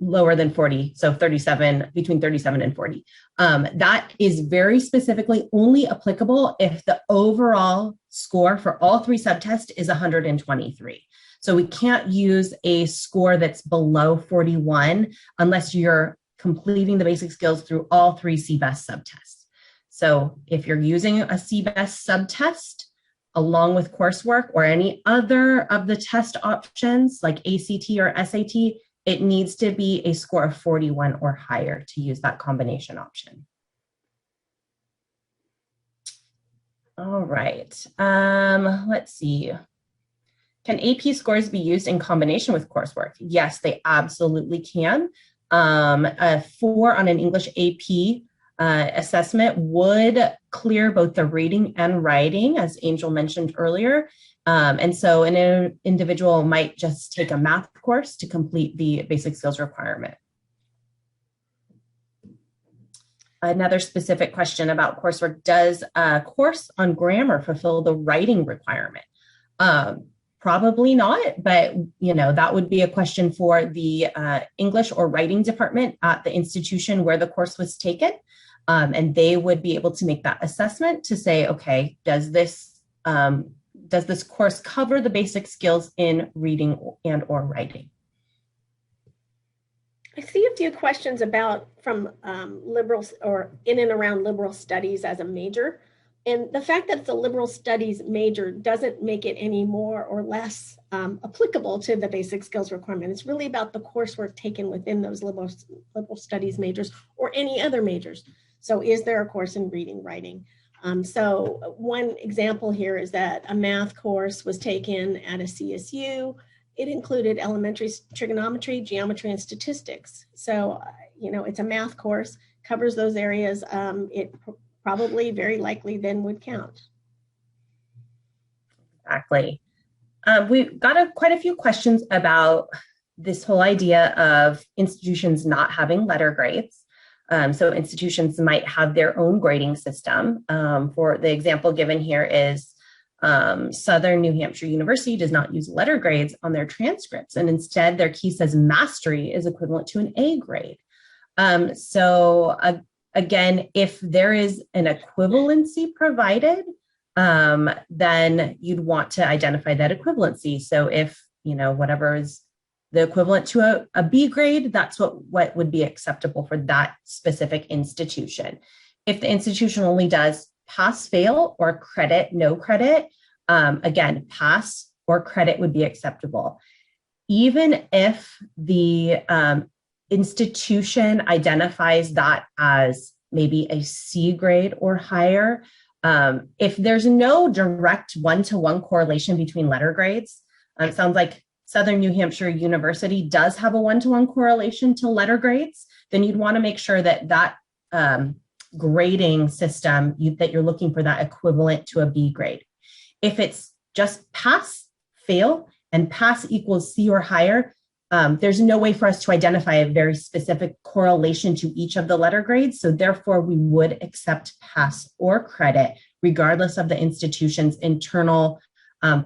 lower than 40, so 37, between 37 and 40. That is very specifically only applicable if the overall score for all three subtests is 123. So we can't use a score that's below 41 unless you're completing the basic skills through all three CBEST subtests. So if you're using a CBEST subtest along with coursework or any other of the test options like ACT or SAT, it needs to be a score of 41 or higher to use that combination option. All right. Let's see. Can AP scores be used in combination with coursework? Yes, they absolutely can. A 4 on an English AP assessment would clear both the reading and writing, as Angel mentioned earlier. And so an individual might just take a math course to complete the basic skills requirement. Another specific question about coursework: does a course on grammar fulfill the writing requirement? Probably not, but that would be a question for the English or writing department at the institution where the course was taken. And they would be able to make that assessment to say, okay, does this course cover the basic skills in reading and or writing? I see a few questions from liberals or in and around liberal studies as a major. And the fact that it's a liberal studies major doesn't make it any more or less applicable to the basic skills requirement. It's really about the coursework taken within those liberal studies majors or any other majors. So is there a course in reading, writing? So one example here is that a math course was taken at a CSU. It included elementary trigonometry, geometry, and statistics. So, it's a math course, covers those areas. It probably very likely then would count. Exactly. We've got quite a few questions about this whole idea of institutions not having letter grades. So institutions might have their own grading system. For the example given here is Southern New Hampshire University does not use letter grades on their transcripts, and instead their key says mastery is equivalent to an A grade. Again, if there is an equivalency provided, then you'd want to identify that equivalency. So if, whatever is the equivalent to a B grade, that's what would be acceptable for that specific institution. If the institution only does pass, fail, or credit, no credit, again, pass or credit would be acceptable. Even if the institution identifies that as maybe a C grade or higher, if there's no direct one-to-one correlation between letter grades, it sounds like Southern New Hampshire University does have a one-to-one correlation to letter grades, then you'd want to make sure that grading system that you're looking for that equivalent to a B grade. If it's just pass, fail, and pass equals C or higher, there's no way for us to identify a very specific correlation to each of the letter grades. So therefore, we would accept pass or credit, regardless of the institution's internal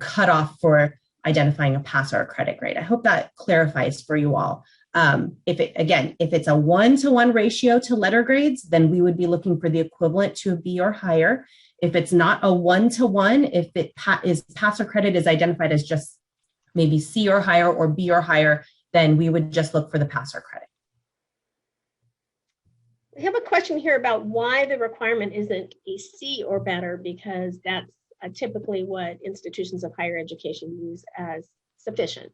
cutoff for identifying a pass or a credit grade. I hope that clarifies for you all. If it's a 1-to-1 ratio to letter grades, then we would be looking for the equivalent to a B or higher. If it's not a 1-to-1, if it is pass or credit is identified as just maybe C or higher or B or higher, then we would just look for the pass or credit. We have a question here about why the requirement isn't a C or better, because that's typically what institutions of higher education use as sufficient,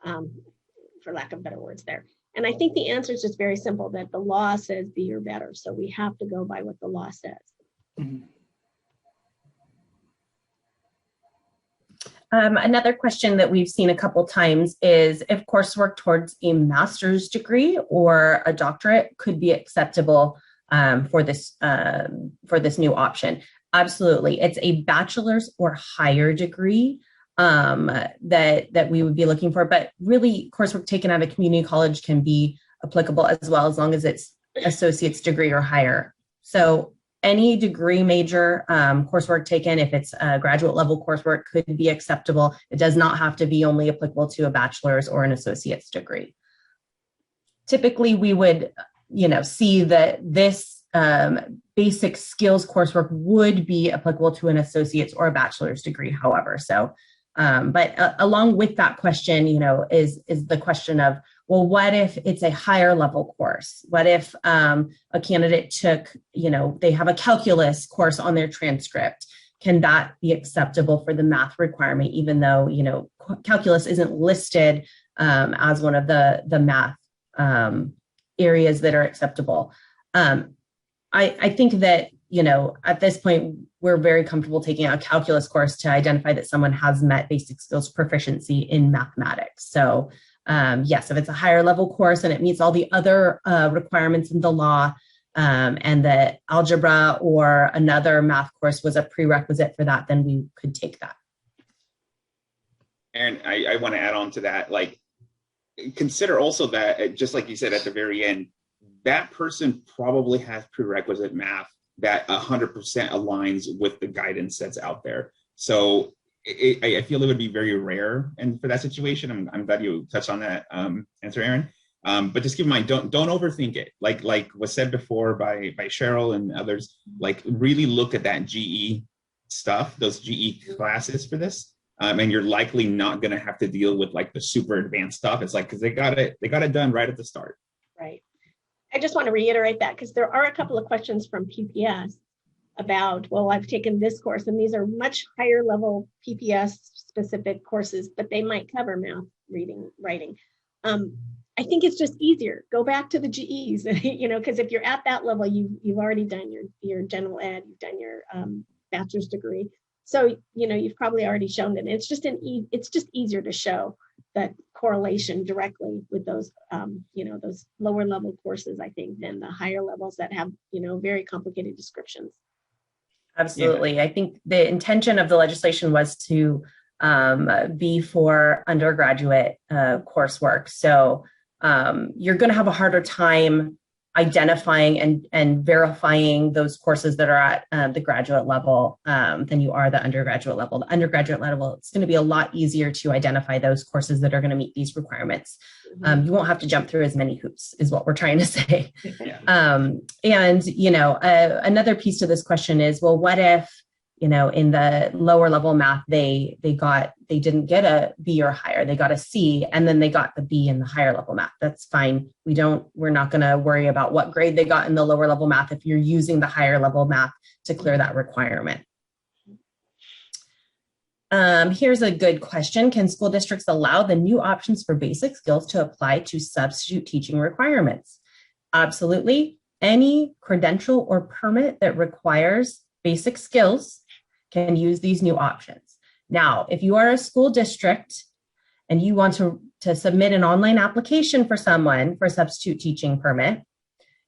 for lack of better words there. And I think the answer is just very simple, that the law says B or better. So we have to go by what the law says. Mm-hmm. Another question that we've seen a couple times is if coursework towards a master's degree or a doctorate could be acceptable for this new option. Absolutely. It's a bachelor's or higher degree that we would be looking for, but really coursework taken at a community college can be applicable as well, as long as it's associate's degree or higher. So any degree major coursework taken, if it's a graduate level coursework, could be acceptable. It does not have to be only applicable to a bachelor's or an associate's degree. Typically, we would, see that this basic skills coursework would be applicable to an associate's or a bachelor's degree, however. So, but along with that question, is the question of, well, what if it's a higher level course? What if a candidate took, they have a calculus course on their transcript? Can that be acceptable for the math requirement, even though, calculus isn't listed as one of the math areas that are acceptable? I think that, at this point, we're very comfortable taking a calculus course to identify that someone has met basic skills proficiency in mathematics. So yes, if it's a higher level course and it meets all the other requirements in the law, and that algebra or another math course was a prerequisite for that, then we could take that. And I want to add on to that, like, consider also that, just like you said at the very end, that person probably has prerequisite math that 100% aligns with the guidance that's out there. So I feel it would be very rare, and for that situation, I'm glad you touched on that answer, Aaron. But just keep in mind, don't overthink it. Like was said before by Cheryl and others, like really look at that GE stuff, those GE classes for this. And you're likely not going to have to deal with like the super advanced stuff. It's like, because they got it done right at the start. Right. I just want to reiterate that, because there are a couple of questions from PPS about, well, I've taken this course and these are much higher level PPS specific courses, but they might cover math, reading, writing. I think it's just easier. Go back to the GEs, because if you're at that level, you've already done your general ed, you've done your bachelor's degree. So, you've probably already shown it. It's just easier to show that correlation directly with those, those lower level courses, I think, than the higher levels that have, very complicated descriptions. Absolutely. Yeah. I think the intention of the legislation was to be for undergraduate coursework. So you're going to have a harder time identifying and verifying those courses that are at the graduate level than you are the undergraduate level. The undergraduate level, it's going to be a lot easier to identify those courses that are going to meet these requirements. You won't have to jump through as many hoops, is what we're trying to say. Yeah. Another piece to this question is, well, what if, in the lower level math, they didn't get a B or higher, they got a C, and then they got the B in the higher level math. That's fine. We're not going to worry about what grade they got in the lower level math if you're using the higher level math to clear that requirement. Here's a good question. Can school districts allow the new options for basic skills to apply to substitute teaching requirements? Absolutely. Any credential or permit that requires basic skills can use these new options. Now, if you are a school district and you want to submit an online application for someone for a substitute teaching permit,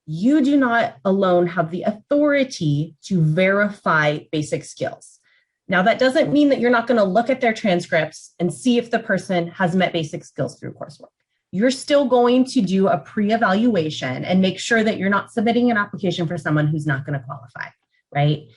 you do not alone have the authority to verify basic skills. Now, that doesn't mean that you're not going to look at their transcripts and see if the person has met basic skills through coursework. You're still going to do a pre-evaluation and make sure that you're not submitting an application for someone who's not going to qualify, right?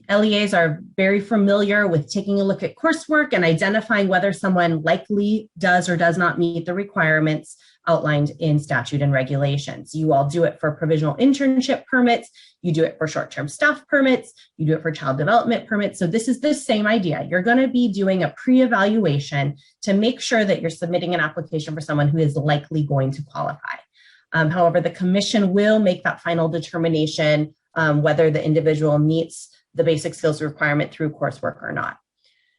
LEAs are very familiar with taking a look at coursework and identifying whether someone likely does or does not meet the requirements outlined in statute and regulations. You all do it for provisional internship permits, you do it for short-term staff permits, you do it for child development permits. So this is the same idea. You're going to be doing a pre-evaluation to make sure that you're submitting an application for someone who is likely going to qualify. However, the commission will make that final determination whether the individual meets the basic skills requirement through coursework or not.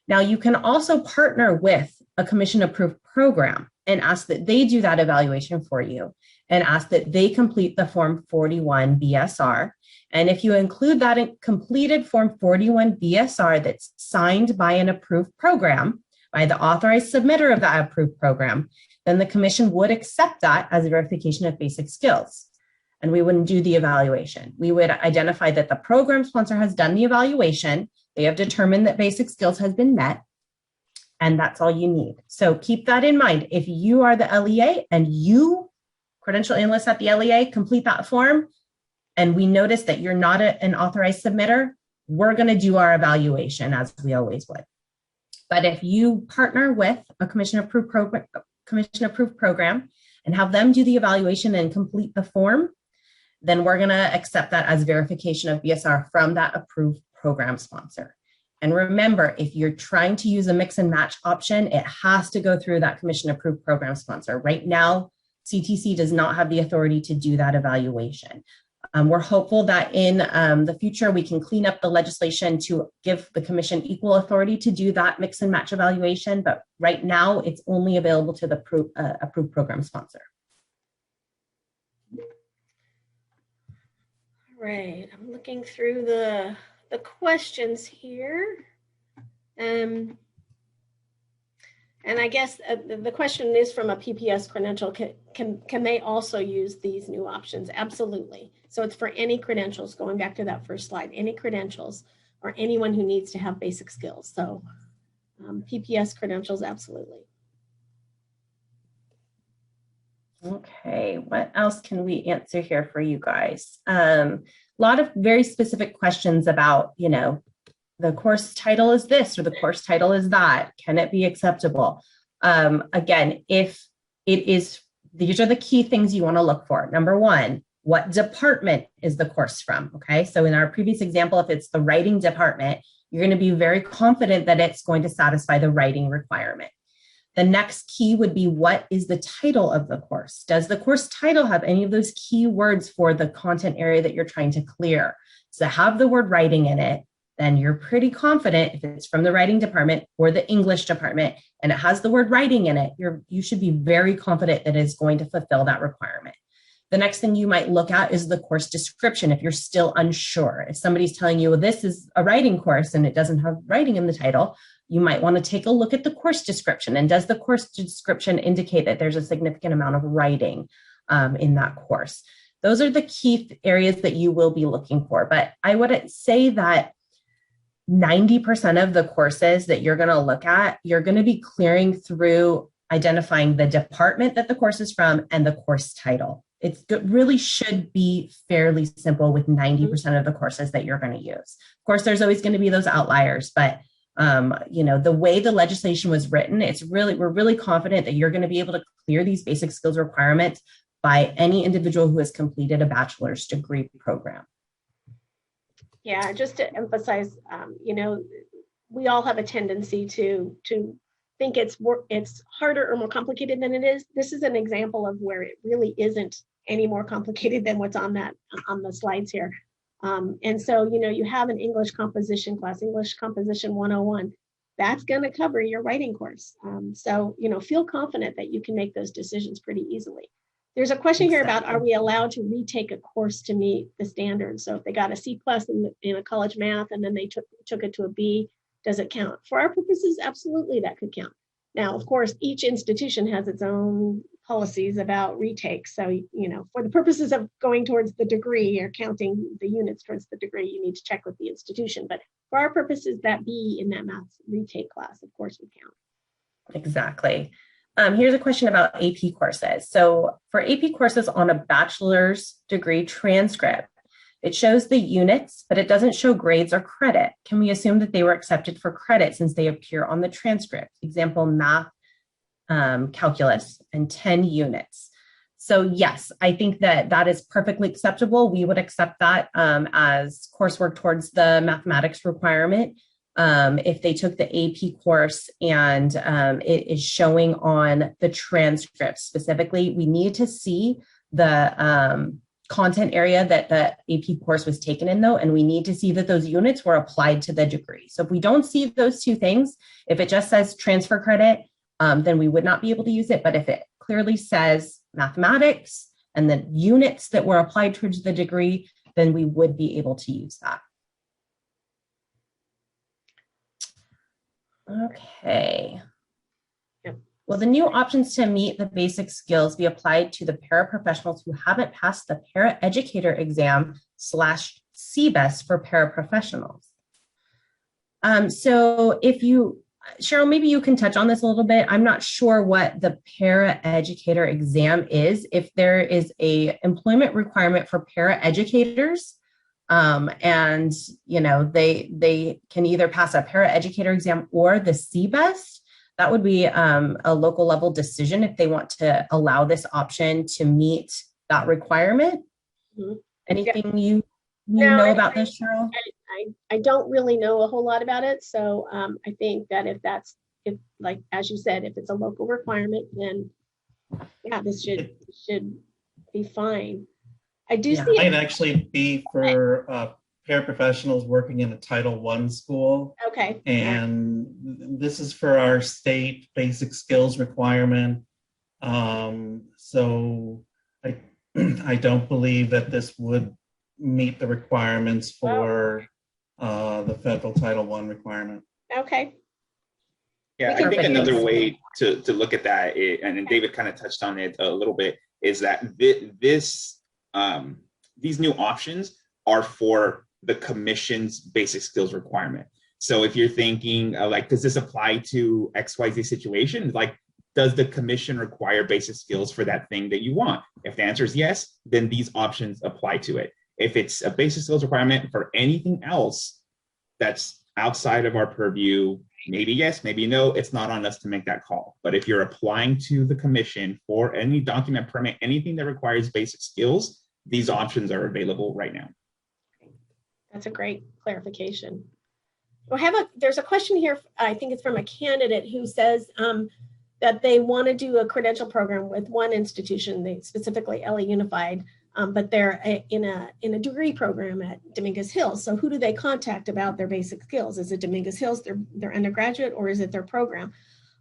Now, you can also partner with a commission-approved program and ask that they do that evaluation for you and ask that they complete the Form 41 BSR. And if you include that in completed Form 41 BSR that's signed by an approved program, by the authorized submitter of that approved program, then the commission would accept that as a verification of basic skills. And we wouldn't do the evaluation. We would identify that the program sponsor has done the evaluation, they have determined that basic skills has been met, and that's all you need. So keep that in mind. If you are the LEA and you, credential analyst at the LEA, complete that form, and we notice that you're not an authorized submitter, we're gonna do our evaluation as we always would. But if you partner with a commission-approved program and have them do the evaluation and complete the form, then we're going to accept that as verification of BSR from that approved program sponsor. And remember, if you're trying to use a mix and match option, it has to go through that commission-approved program sponsor. Right now, CTC does not have the authority to do that evaluation. We're hopeful that in the future, we can clean up the legislation to give the commission equal authority to do that mix and match evaluation. But right now, it's only available to the approved program sponsor. All right, I'm looking through the questions here. And I guess the question is from a PPS credential, can they also use these new options? Absolutely. So it's for any credentials, going back to that first slide, any credentials or anyone who needs to have basic skills. So PPS credentials, absolutely. Okay, what else can we answer here for you guys? A lot of very specific questions about, you know, the course title is this or the course title is that. Can it be acceptable? Again, if it is, these are the key things you want to look for. Number one, what department is the course from? Okay, so in our previous example, if it's the writing department, you're going to be very confident that it's going to satisfy the writing requirement. The next key would be, what is the title of the course? Does the course title have any of those key words for the content area that you're trying to clear? So have the word writing in it, then you're pretty confident if it's from the writing department or the English department and it has the word writing in it, you should be very confident that it's going to fulfill that requirement. The next thing you might look at is the course description if you're still unsure. If somebody's telling you, well, this is a writing course and it doesn't have writing in the title, you might want to take a look at the course description. And does the course description indicate that there's a significant amount of writing in that course? Those are the key areas that you will be looking for. But I would say that 90% of the courses that you're going to look at, you're going to be clearing through identifying the department that the course is from and the course title. It really should be fairly simple with 90% of the courses that you're going to use. Of course, there's always going to be those outliers, but you know, the way the legislation was written, we're really confident that you're going to be able to clear these basic skills requirements by any individual who has completed a bachelor's degree program. Yeah, just to emphasize, you know, we all have a tendency to think it's harder or more complicated than it is. This is an example of where it really isn't any more complicated than what's on the slides here. And so, you know, you have an English composition class, English Composition 101. That's going to cover your writing course. So, you know, feel confident that you can make those decisions pretty easily. There's a question here about, are we allowed to retake a course to meet the standards? So if they got a C+ in a college math and then they took it to a B, does it count? For our purposes, absolutely, that could count. Now, of course, each institution has its own policies about retakes. So, you know, for the purposes of going towards the degree or counting the units towards the degree, you need to check with the institution. But for our purposes, that B in that math retake class, of course, would count. Exactly. Here's a question about AP courses. So for AP courses on a bachelor's degree transcript, it shows the units, but it doesn't show grades or credit. Can we assume that they were accepted for credit since they appear on the transcript? Example, math, calculus, and 10 units. So yes, I think that is perfectly acceptable. We would accept that as coursework towards the mathematics requirement. If they took the AP course and it is showing on the transcript specifically, we need to see the content area that the AP course was taken in though, and we need to see that those units were applied to the degree. So if we don't see those two things, if it just says transfer credit, then we would not be able to use it. But if it clearly says mathematics and the units that were applied towards the degree, then we would be able to use that. Okay. Yep. Will the new options to meet the basic skills be applied to the paraprofessionals who haven't passed the paraeducator exam / CBEST for paraprofessionals? So if you, Cheryl, maybe you can touch on this a little bit. I'm not sure what the paraeducator exam is. If there is a employment requirement for paraeducators, and you know they can either pass a paraeducator exam or the CBEST. That would be a local level decision if they want to allow this option to meet that requirement. Mm-hmm. Anything you know about this, Cheryl? I don't really know a whole lot about it. So I think that if like, as you said, if it's a local requirement, then yeah, this should be fine. I do see it might actually be for paraprofessionals working in a Title I school. Okay. And this is for our state basic skills requirement. So I don't believe that this would meet the requirements for the federal Title I requirement. Okay. Yeah, I think another way to look at that, and David kind of touched on it a little bit, is that these new options are for the commission's basic skills requirement. So if you're thinking like, does this apply to XYZ situation? Like, does the commission require basic skills for that thing that you want? If the answer is yes, then these options apply to it. If it's a basic skills requirement for anything else that's outside of our purview, maybe yes, maybe no, it's not on us to make that call. But if you're applying to the commission for any document, permit, anything that requires basic skills, these options are available right now. That's a great clarification. There's a question here, I think it's from a candidate who says that they want to do a credential program with one institution, they specifically LA Unified, but they're in a degree program at Dominguez Hills. So who do they contact about their basic skills? Is it Dominguez Hills, their undergraduate, or is it their program?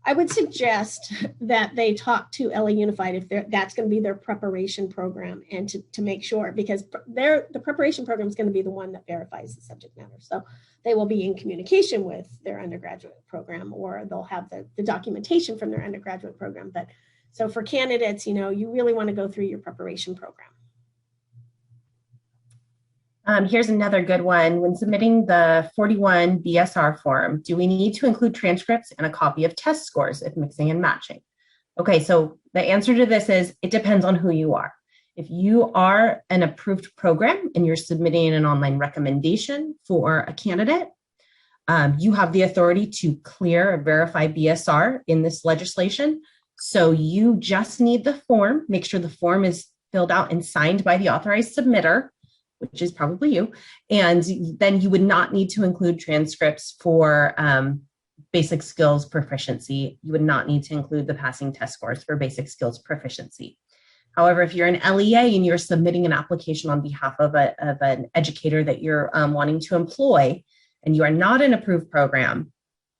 I would suggest that they talk to LA Unified if that's going to be their preparation program, and to make sure, because the preparation program is going to be the one that verifies the subject matter. So they will be in communication with their undergraduate program, or they'll have the documentation from their undergraduate program. But so for candidates, you really want to go through your preparation program. Here's another good one. When submitting the 41 BSR form, do we need to include transcripts and a copy of test scores if mixing and matching? Okay, so the answer to this is it depends on who you are. If you are an approved program and you're submitting an online recommendation for a candidate, you have the authority to clear or verify BSR in this legislation. So you just need the form, make sure the form is filled out and signed by the authorized submitter, which is probably you, and then you would not need to include transcripts for basic skills proficiency. You would not need to include the passing test scores for basic skills proficiency. However, if you're an LEA and you're submitting an application on behalf of an educator that you're wanting to employ, and you are not an approved program,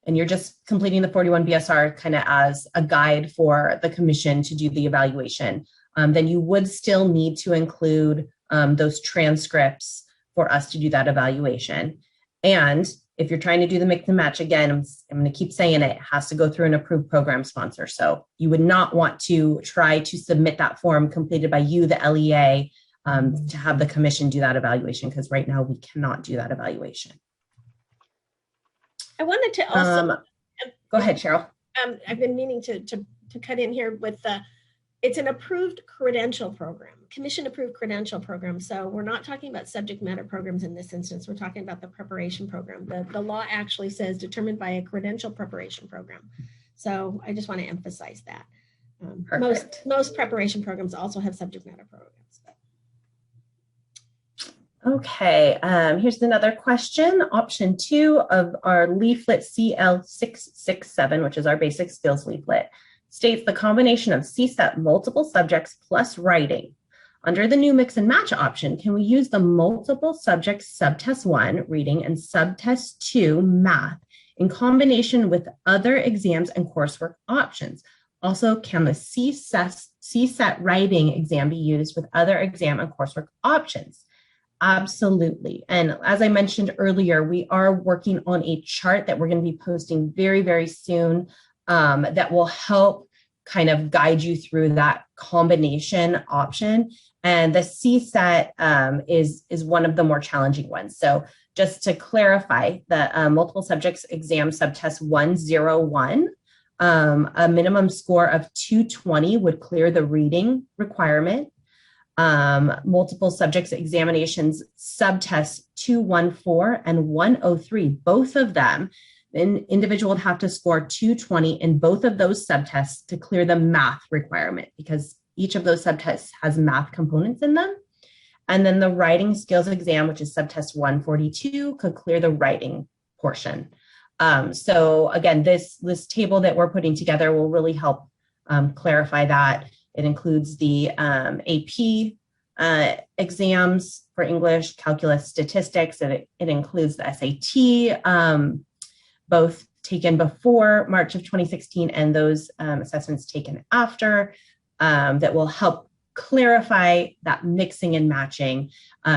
and you're just completing the 41 BSR kind of as a guide for the commission to do the evaluation, then you would still need to include those transcripts for us to do that evaluation. And if you're trying to do the mix and match, again, I'm going to keep saying it has to go through an approved program sponsor. So you would not want to try to submit that form completed by you, the LEA, to have the commission do that evaluation, because right now we cannot do that evaluation. I wanted to also go ahead, Cheryl. I've been meaning to cut in here with it's an approved credential program, commission approved credential program. So we're not talking about subject matter programs in this instance. We're talking about the preparation program. The law actually says determined by a credential preparation program. So I just want to emphasize that. Most preparation programs also have subject matter programs. Okay, here's another question. Option 2 of our leaflet CL667, which is our basic skills leaflet, states the combination of CSET multiple subjects plus writing. Under the new mix and match option, can we use the multiple subjects subtest 1 reading and subtest 2 math in combination with other exams and coursework options? Also, can the CSET writing exam be used with other exam and coursework options? Absolutely. And as I mentioned earlier, we are working on a chart that we're going to be posting very, very soon that will help kind of guide you through that combination option. And the CSET is one of the more challenging ones. So just to clarify, the multiple subjects exam subtest 101, a minimum score of 220 would clear the reading requirement. Multiple subjects examinations subtests 214 and 103, both of them, an individual would have to score 220 in both of those subtests to clear the math requirement, because each of those subtests has math components in them. And then the writing skills exam, which is subtest 142, could clear the writing portion. So again, this table that we're putting together will really help clarify that. It includes the AP exams for English, calculus, statistics, and it includes the SAT, both taken before March of 2016 and those assessments taken after, that will help clarify that mixing and matching.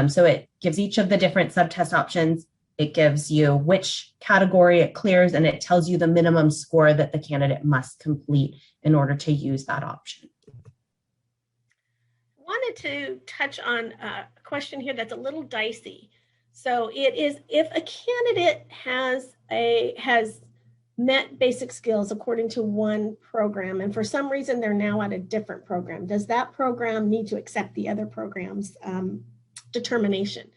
So it gives each of the different subtest options. It gives you which category it clears, and it tells you the minimum score that the candidate must complete in order to use that option. I wanted to touch on a question here that's a little dicey. So it is, if a candidate has met basic skills according to one program, and for some reason they're now at a different program, does that program need to accept the other program's determination?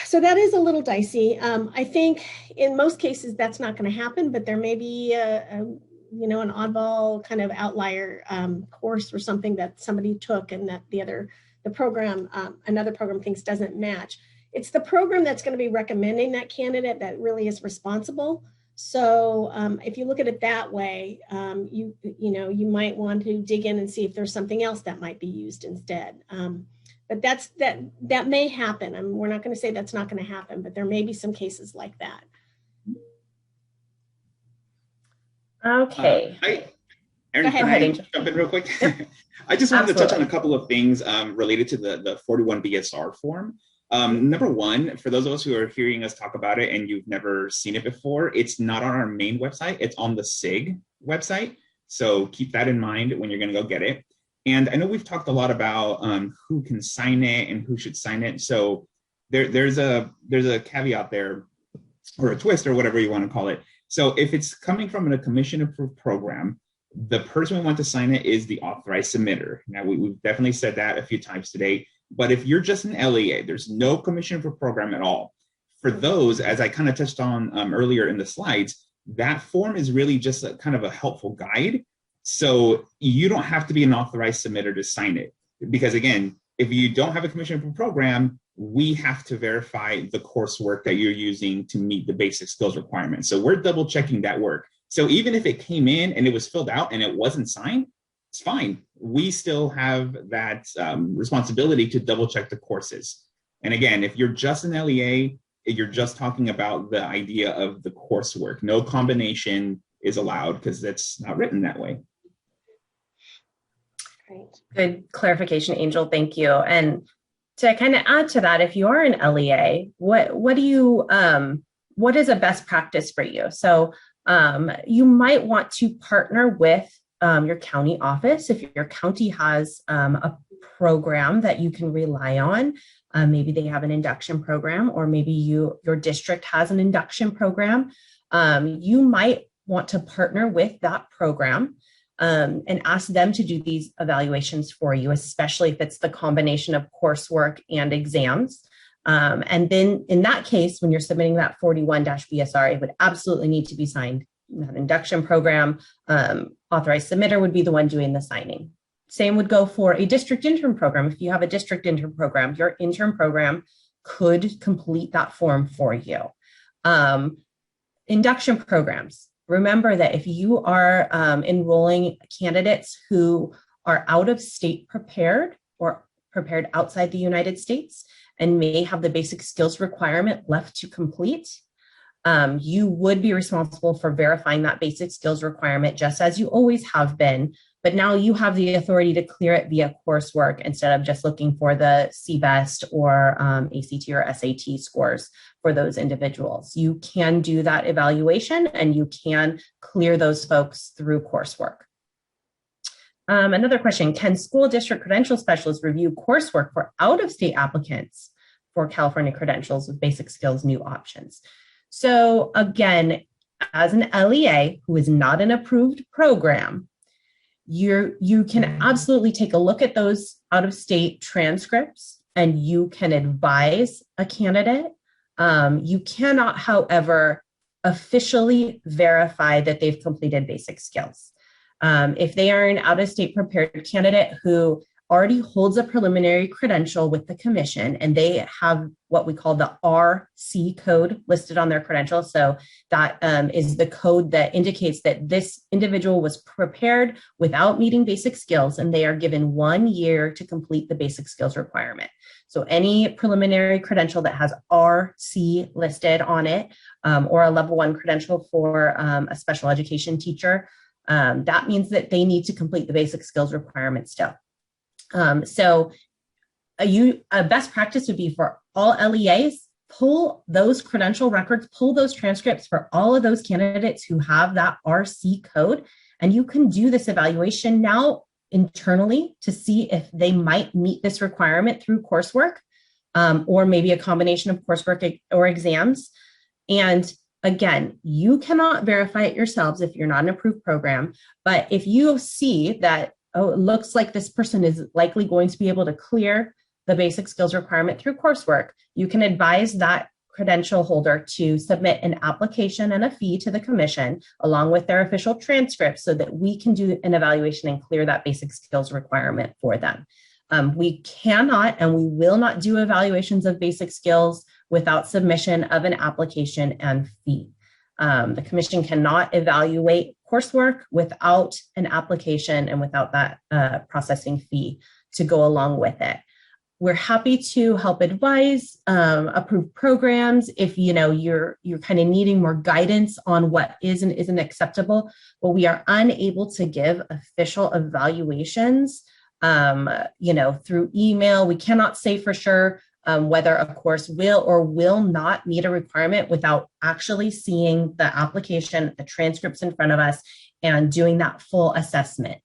So that is a little dicey. I think in most cases that's not going to happen, but there may be an oddball kind of outlier course or something that somebody took and that another program thinks doesn't match. It's the program that's going to be recommending that candidate that really is responsible. So if you look at it that way, you might want to dig in and see if there's something else that might be used instead. But that may happen. I mean, we're not going to say that's not going to happen, but there may be some cases like that. Okay. Erin, Go ahead, can I jump in real quick? I just wanted to touch on a couple of things related to the 41 BSR form. Number one, for those of us who are hearing us talk about it and you've never seen it before, it's not on our main website. It's on the SIG website. So keep that in mind when you're going to go get it. And I know we've talked a lot about who can sign it and who should sign it. So there's a caveat there, or a twist, or whatever you want to call it. So if it's coming from a commission-approved program, the person we want to sign it is the authorized submitter. Now, we've definitely said that a few times today. But if you're just an LEA, there's no commission-approved program at all. For those, as I kind of touched on earlier in the slides, that form is really just a kind of a helpful guide. So you don't have to be an authorized submitter to sign it. Because again, if you don't have a commission-approved program, we have to verify the coursework that you're using to meet the basic skills requirements. So we're double checking that work. So even if it came in and it was filled out and it wasn't signed, it's fine. We still have that responsibility to double check the courses. And again, if you're just an LEA, you're just talking about the idea of the coursework. No combination is allowed because that's not written that way. Great. Good clarification, Angel. Thank you. And to kind of add to that, if you are an LEA, what is a best practice for you? So you might want to partner with your county office. If your county has a program that you can rely on, maybe they have an induction program, or maybe your district has an induction program, you might want to partner with that program and ask them to do these evaluations for you, especially if it's the combination of coursework and exams. And then in that case, when you're submitting that 41-BSR, it would absolutely need to be signed. That induction program, authorized submitter would be the one doing the signing. Same would go for a district intern program. If you have a district intern program, your intern program could complete that form for you. Induction programs. Remember that if you are enrolling candidates who are out of state prepared or prepared outside the United States and may have the basic skills requirement left to complete, you would be responsible for verifying that basic skills requirement just as you always have been, but now you have the authority to clear it via coursework instead of just looking for the CBEST or ACT or SAT scores for those individuals. You can do that evaluation and you can clear those folks through coursework. Another question, can school district credential specialists review coursework for out-of-state applicants for California credentials with basic skills new options? So again, as an LEA who is not an approved program, you can absolutely take a look at those out-of-state transcripts and you can advise a candidate. You cannot, however, officially verify that they've completed basic skills. If they are an out-of-state prepared candidate who already holds a preliminary credential with the commission and they have what we call the RC code listed on their credential. So that is the code that indicates that this individual was prepared without meeting basic skills and they are given 1 year to complete the basic skills requirement. So any preliminary credential that has RC listed on it or a level 1 credential for a special education teacher, that means that they need to complete the basic skills requirement still. So a best practice would be for all LEAs, pull those credential records, pull those transcripts for all of those candidates who have that RC code. And you can do this evaluation now internally to see if they might meet this requirement through coursework, or maybe a combination of coursework or exams. And again, you cannot verify it yourselves if you're not an approved program, but if you see that, oh, it looks like this person is likely going to be able to clear the basic skills requirement through coursework, you can advise that credential holder to submit an application and a fee to the commission along with their official transcript so that we can do an evaluation and clear that basic skills requirement for them. We cannot and we will not do evaluations of basic skills without submission of an application and fee. The commission cannot evaluate coursework without an application and without that processing fee to go along with it. We're happy to help advise approved programs if you're kind of needing more guidance on what is and isn't acceptable, but we are unable to give official evaluations through email. We cannot say for sure whether a course will or will not meet a requirement without actually seeing the application, the transcripts in front of us, and doing that full assessment.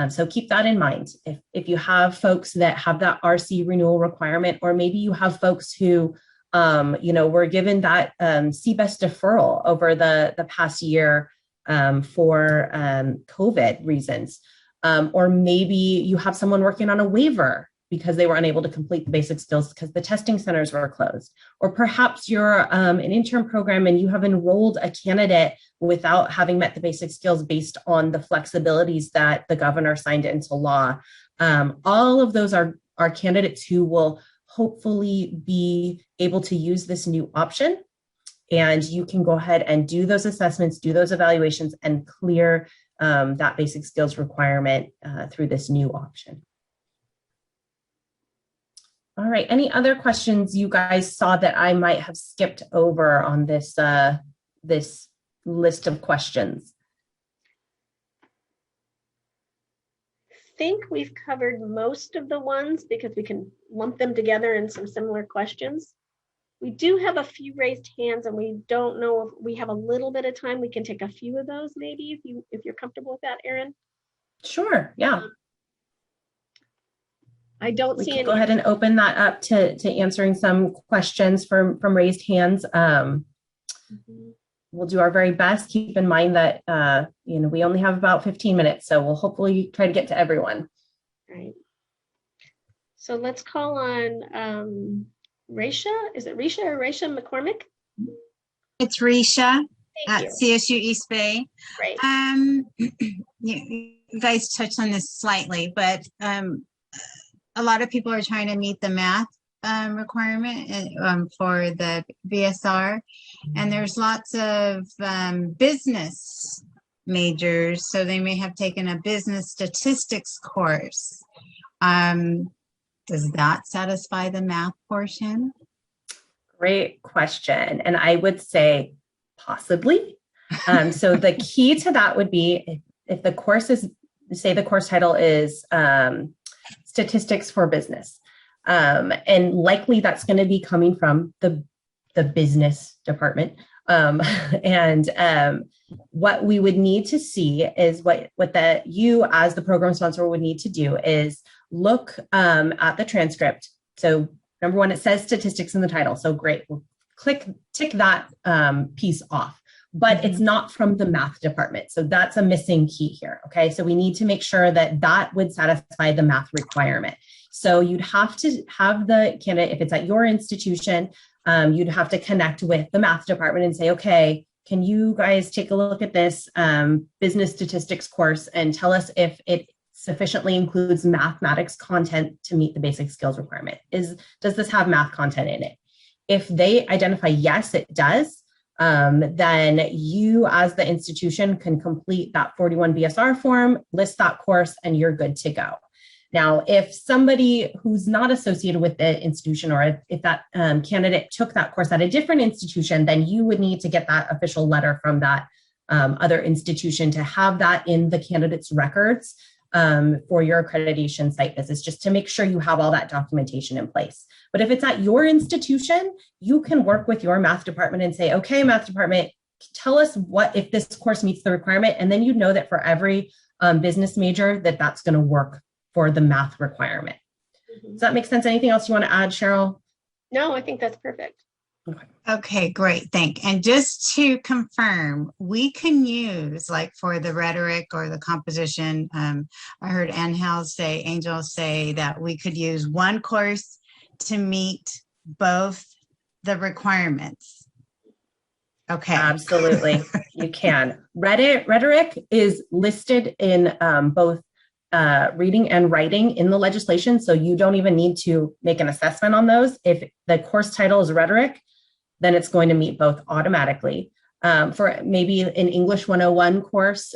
So keep that in mind. If you have folks that have that RC renewal requirement, or maybe you have folks who, were given that CBEST deferral over the past year for COVID reasons, or maybe you have someone working on a waiver because they were unable to complete the basic skills because the testing centers were closed. Or perhaps you're an intern program and you have enrolled a candidate without having met the basic skills based on the flexibilities that the governor signed into law. All of those are candidates who will hopefully be able to use this new option. And you can go ahead and do those assessments, do those evaluations, and clear that basic skills requirement through this new option. All right, any other questions you guys saw that I might have skipped over on this, this list of questions? I think we've covered most of the ones because we can lump them together in some similar questions. We do have a few raised hands and we don't know if we have a little bit of time. We can take a few of those maybe if you're comfortable with that, Erin. Sure, yeah. I don't we see can any. Go ahead and open that up to answering some questions from raised hands. We'll do our very best. Keep in mind that we only have about 15 minutes, so we'll hopefully try to get to everyone. Right. So let's call on Raisha. Is it Risha or Raisha McCormick? It's Risha at you. CSU East Bay. Great. You guys touched on this slightly, but a lot of people are trying to meet the math requirement for the BSR, and there's lots of business majors, so they may have taken a business statistics course. Does that satisfy the math portion? Great question, and I would say possibly. So the key to that would be if the course is, say the course title is statistics for business. And likely that's going to be coming from the business department. What we would need to see is what you as the program sponsor would need to do is look at the transcript. So number one, it says statistics in the title. So great, we'll tick that piece off. But it's not from the math department. So that's a missing key here, okay? So we need to make sure that that would satisfy the math requirement. So you'd have to have the candidate, if it's at your institution, you'd have to connect with the math department and say, okay, can you guys take a look at this business statistics course and tell us if it sufficiently includes mathematics content to meet the basic skills requirement? Does this have math content in it? If they identify yes, it does, then you as the institution can complete that 41 BSR form, list that course, and you're good to go. Now, if somebody who's not associated with the institution, or if that candidate took that course at a different institution, then you would need to get that official letter from that other institution to have that in the candidate's records for your accreditation site visits, just to make sure you have all that documentation in place. But if it's at your institution, you can work with your math department and say, okay, math department, tell us what if this course meets the requirement. And then you know that for every business major that's going to work for the math requirement. Does that make sense? Anything else you want to add, Cheryl? No, I think that's perfect. Okay, great. And just to confirm, we can use, like for the rhetoric or the composition, I heard Angel say that we could use one course to meet both the requirements. Okay. Absolutely. You can. Rhetoric is listed in both reading and writing in the legislation. So you don't even need to make an assessment on those. If the course title is rhetoric, then it's going to meet both automatically. For maybe an English 101 course,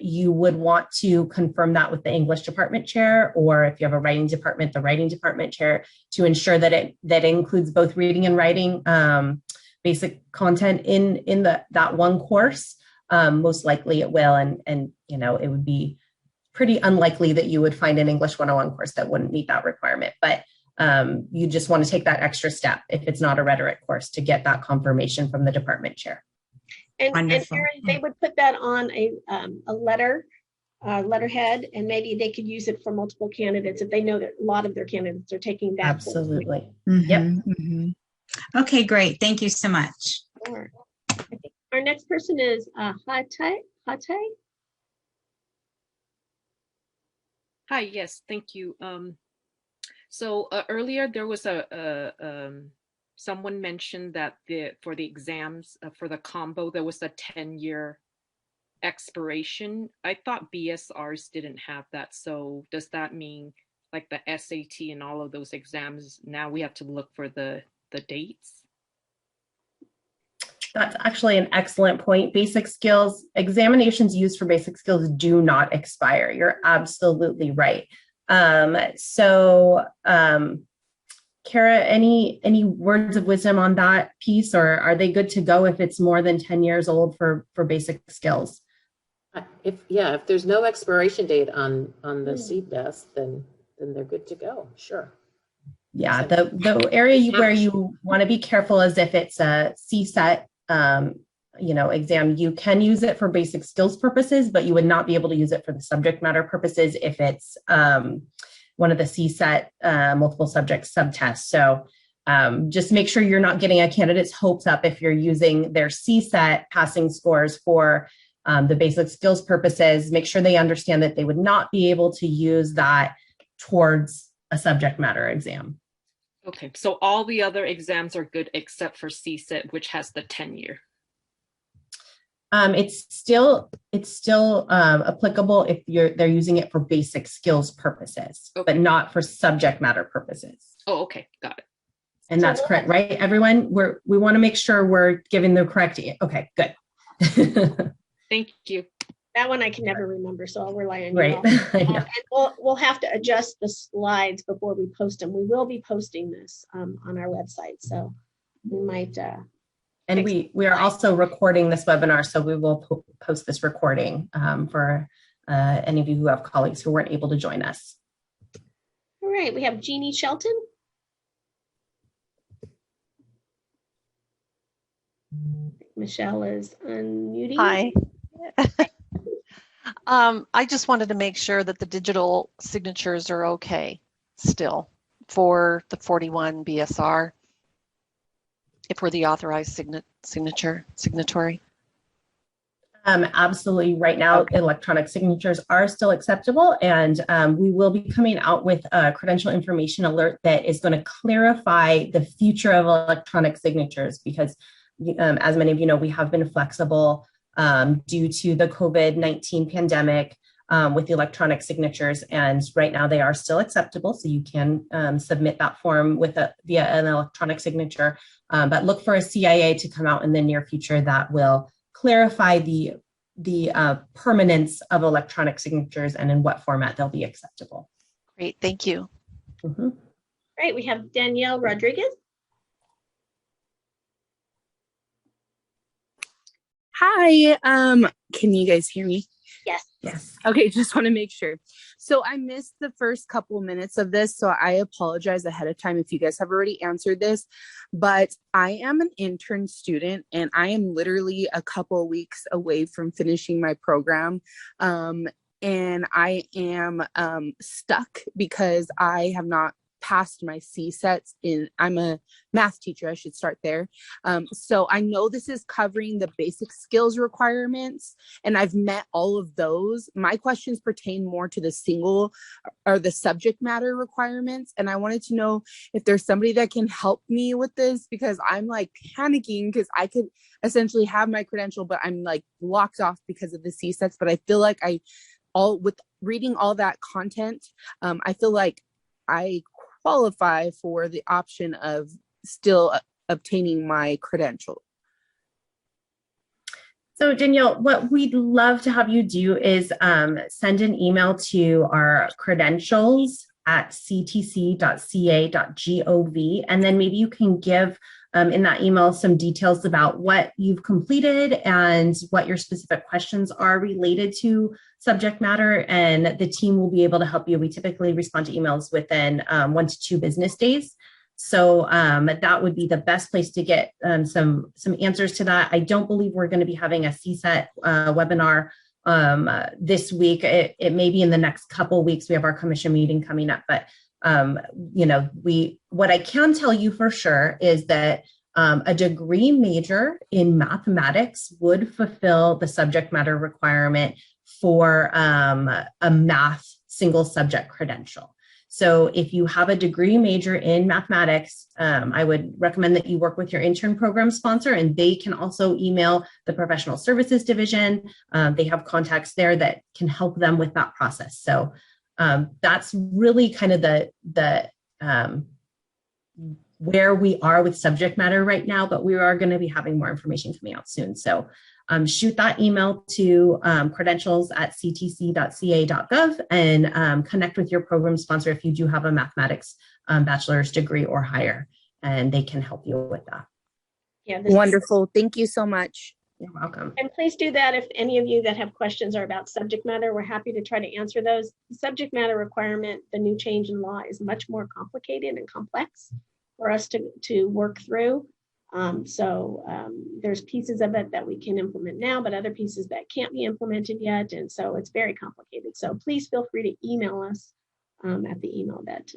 you would want to confirm that with the English department chair, or if you have a writing department, the writing department chair, to ensure that it includes both reading and writing basic content in that one course. Most likely it will, and you know, it would be pretty unlikely that you would find an English 101 course that wouldn't meet that requirement. But you just want to take that extra step if it's not a rhetoric course to get that confirmation from the department chair. And Erin, they would put that on a letterhead, and maybe they could use it for multiple candidates if they know that a lot of their candidates are taking that. Absolutely. Mm-hmm, Yep. Mm-hmm. Okay, great. Thank you so much. Sure. I think our next person is Hate. Hi, yes, thank you. So earlier there was someone mentioned that for the exams for the combo there was a 10-year expiration. I thought BSRs didn't have that. So does that mean like the SAT and all of those exams, now we have to look for the dates? That's actually an excellent point. Basic skills, examinations used for basic skills do not expire. You're absolutely right. Kara, any words of wisdom on that piece, or are they good to go if it's more than 10 years old for basic skills? If there's no expiration date on the CBEST, then they're good to go. Sure. Yeah, the area where you want to be careful is if it's a CSET exam. You can use it for basic skills purposes, but you would not be able to use it for the subject matter purposes if it's one of the CSET multiple subject subtests. So just make sure you're not getting a candidate's hopes up if you're using their CSET passing scores for the basic skills purposes. Make sure they understand that they would not be able to use that towards a subject matter exam. Okay, so all the other exams are good except for CSET, which has the 10-year. It's still applicable if they're using it for basic skills purposes, okay, but not for subject matter purposes. Oh, okay, got it. And that's correct, right, everyone? We want to make sure we're giving the correct. Okay, good. Thank you. That one I can never remember, so I'll rely on you. Right. And we'll have to adjust the slides before we post them. We will be posting this on our website, so we might. And we are also recording this webinar, so we will post this recording for any of you who have colleagues who weren't able to join us. All right, we have Jeannie Shelton. Michelle is unmuting. Hi. I just wanted to make sure that the digital signatures are okay still for the 41 BSR, if we're the authorized signatory. Absolutely. Right now, okay, electronic signatures are still acceptable, and we will be coming out with a credential information alert that is going to clarify the future of electronic signatures, because as many of you know, we have been flexible due to the COVID-19 pandemic with the electronic signatures, and right now they are still acceptable, so you can submit that form via an electronic signature, but look for a CIA to come out in the near future that will clarify the permanence of electronic signatures and in what format they'll be acceptable. Great, thank you. Mm-hmm. Great, we have Danielle Rodriguez. Hi, can you guys hear me? Yes. Yes. Okay, just want to make sure. So I missed the first couple minutes of this, so I apologize ahead of time if you guys have already answered this. But I am an intern student, and I am literally a couple weeks away from finishing my program. And I am stuck because I have not passed my CSETs I'm a math teacher, I should start there. So I know this is covering the basic skills requirements, and I've met all of those. My questions pertain more to the single or the subject matter requirements. And I wanted to know if there's somebody that can help me with this, because I'm like panicking because I could essentially have my credential, but I'm like blocked off because of the CSETs. But I feel like with reading all that content, I feel like I qualify for the option of still obtaining my credential. So Danielle, what we'd love to have you do is send an email to our credentials@ctc.ca.gov, and then maybe you can give in that email some details about what you've completed and what your specific questions are related to subject matter, and the team will be able to help you. We typically respond to emails within 1 to 2 business days. So that would be the best place to get some answers to that. I don't believe we're going to be having a CSET webinar this week. It may be in the next couple of weeks. We have our commission meeting coming up, but what I can tell you for sure is that a degree major in mathematics would fulfill the subject matter requirement for a math single subject credential. So if you have a degree major in mathematics, I would recommend that you work with your intern program sponsor, and they can also email the professional services division. They have contacts there that can help them with that process. So that's really kind of the where we are with subject matter right now, but we are going to be having more information coming out soon. So shoot that email to credentials@ctc.ca.gov and connect with your program sponsor if you do have a mathematics bachelor's degree or higher, and they can help you with that. Yeah, wonderful. Thank you so much. You're welcome. And please do that if any of you that have questions are about subject matter. We're happy to try to answer those. The subject matter requirement, the new change in law, is much more complicated and complex for us to work through. There's pieces of it that we can implement now, but other pieces that can't be implemented yet. And so it's very complicated. So please feel free to email us at the email that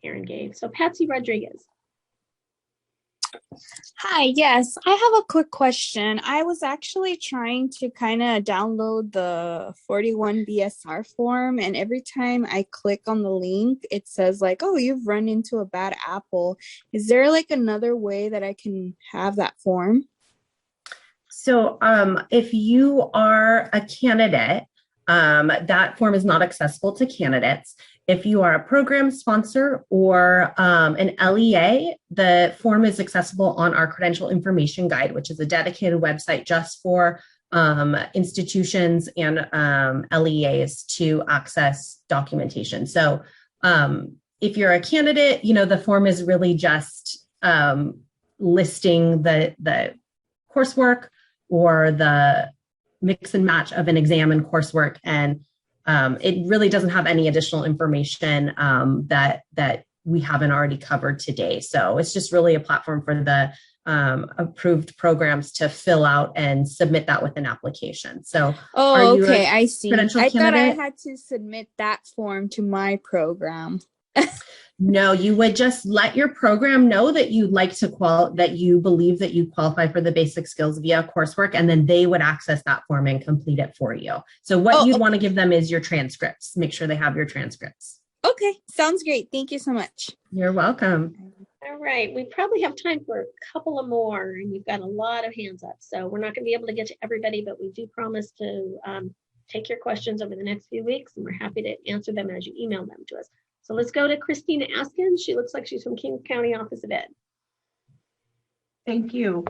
Erin gave. So Patsy Rodriguez. Hi, yes, I have a quick question. I was actually trying to kind of download the 41 BSR form, and every time I click on the link, it says like, oh, you've run into a bad apple. Is there like another way that I can have that form? So if you are a candidate, that form is not accessible to candidates. If you are a program sponsor or an LEA, the form is accessible on our credential information guide, which is a dedicated website just for institutions and LEAs to access documentation. So if you're a candidate, the form is really just listing the coursework or the mix and match of an exam and coursework, and it really doesn't have any additional information that we haven't already covered today. So it's just really a platform for the approved programs to fill out and submit that with an application. So oh, okay, I see. I candidate? thought I had to submit that form to my program. No, you would just let your program know that you'd like to that you believe that you qualify for the basic skills via coursework, and then they would access that form and complete it for you. So what you'd want to give them is your transcripts. Make sure they have your transcripts. Okay, sounds great. Thank you so much. You're welcome. All right, we probably have time for a couple of more, and we've got a lot of hands up. So we're not going to be able to get to everybody, but we do promise to take your questions over the next few weeks, and we're happy to answer them as you email them to us. So let's go to Christina Askins. She looks like she's from King County Office of Ed. Thank you.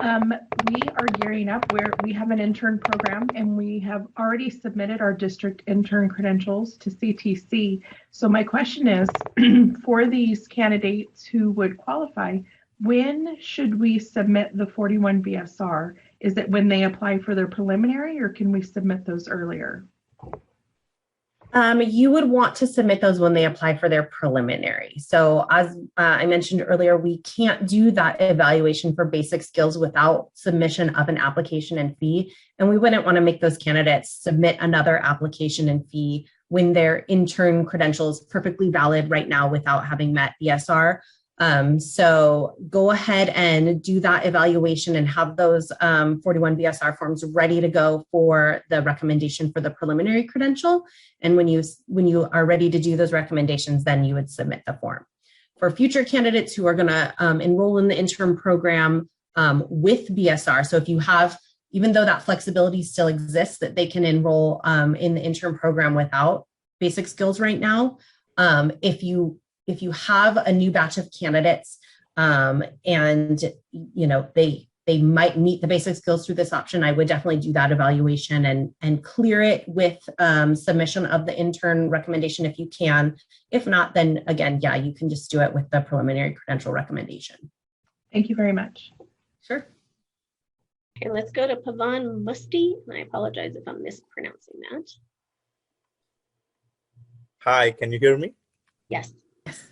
We are gearing up where we have an intern program, and we have already submitted our district intern credentials to CTC. So my question is, for these candidates who would qualify, when should we submit the 41 BSR? Is it when they apply for their preliminary, or can we submit those earlier? You would want to submit those when they apply for their preliminary. So as I mentioned earlier, we can't do that evaluation for basic skills without submission of an application and fee. And we wouldn't want to make those candidates submit another application and fee when their intern credential is perfectly valid right now without having met BSR. So go ahead and do that evaluation and have those 41 BSR forms ready to go for the recommendation for the preliminary credential. And when you are ready to do those recommendations, then you would submit the form. For future candidates who are going to enroll in the interim program with BSR, so if you have, even though that flexibility still exists, that they can enroll in the interim program without basic skills right now, if you have a new batch of candidates and they might meet the basic skills through this option, I would definitely do that evaluation and clear it with submission of the intern recommendation if you can. If not, then again, yeah, you can just do it with the preliminary credential recommendation. Thank you very much. Sure. Okay, let's go to Pavan Musti. I apologize if I'm mispronouncing that. Hi, can you hear me? Yes.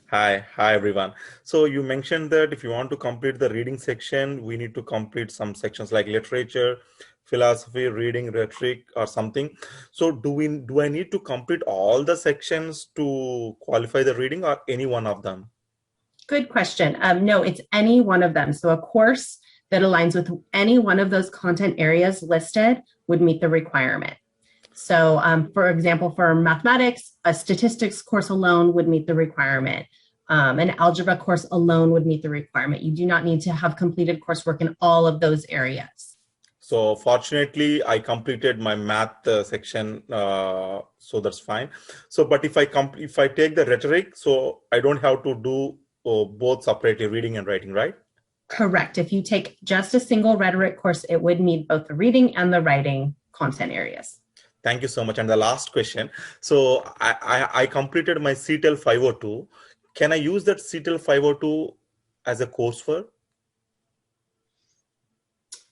Hi everyone. So you mentioned that if you want to complete the reading section, we need to complete some sections like literature, philosophy, reading, rhetoric, or something. So do I need to complete all the sections to qualify the reading, or any one of them? Good question. No, it's any one of them. So a course that aligns with any one of those content areas listed would meet the requirement. So for example, for mathematics, a statistics course alone would meet the requirement. An algebra course alone would meet the requirement. You do not need to have completed coursework in all of those areas. So fortunately, I completed my math section, so that's fine. So, but if I take the rhetoric, so I don't have to do both separately, reading and writing, right? Correct. If you take just a single rhetoric course, it would meet both the reading and the writing content areas. Thank you so much. And the last question. So I completed my CTEL 502. Can I use that CTEL 502 as a course for?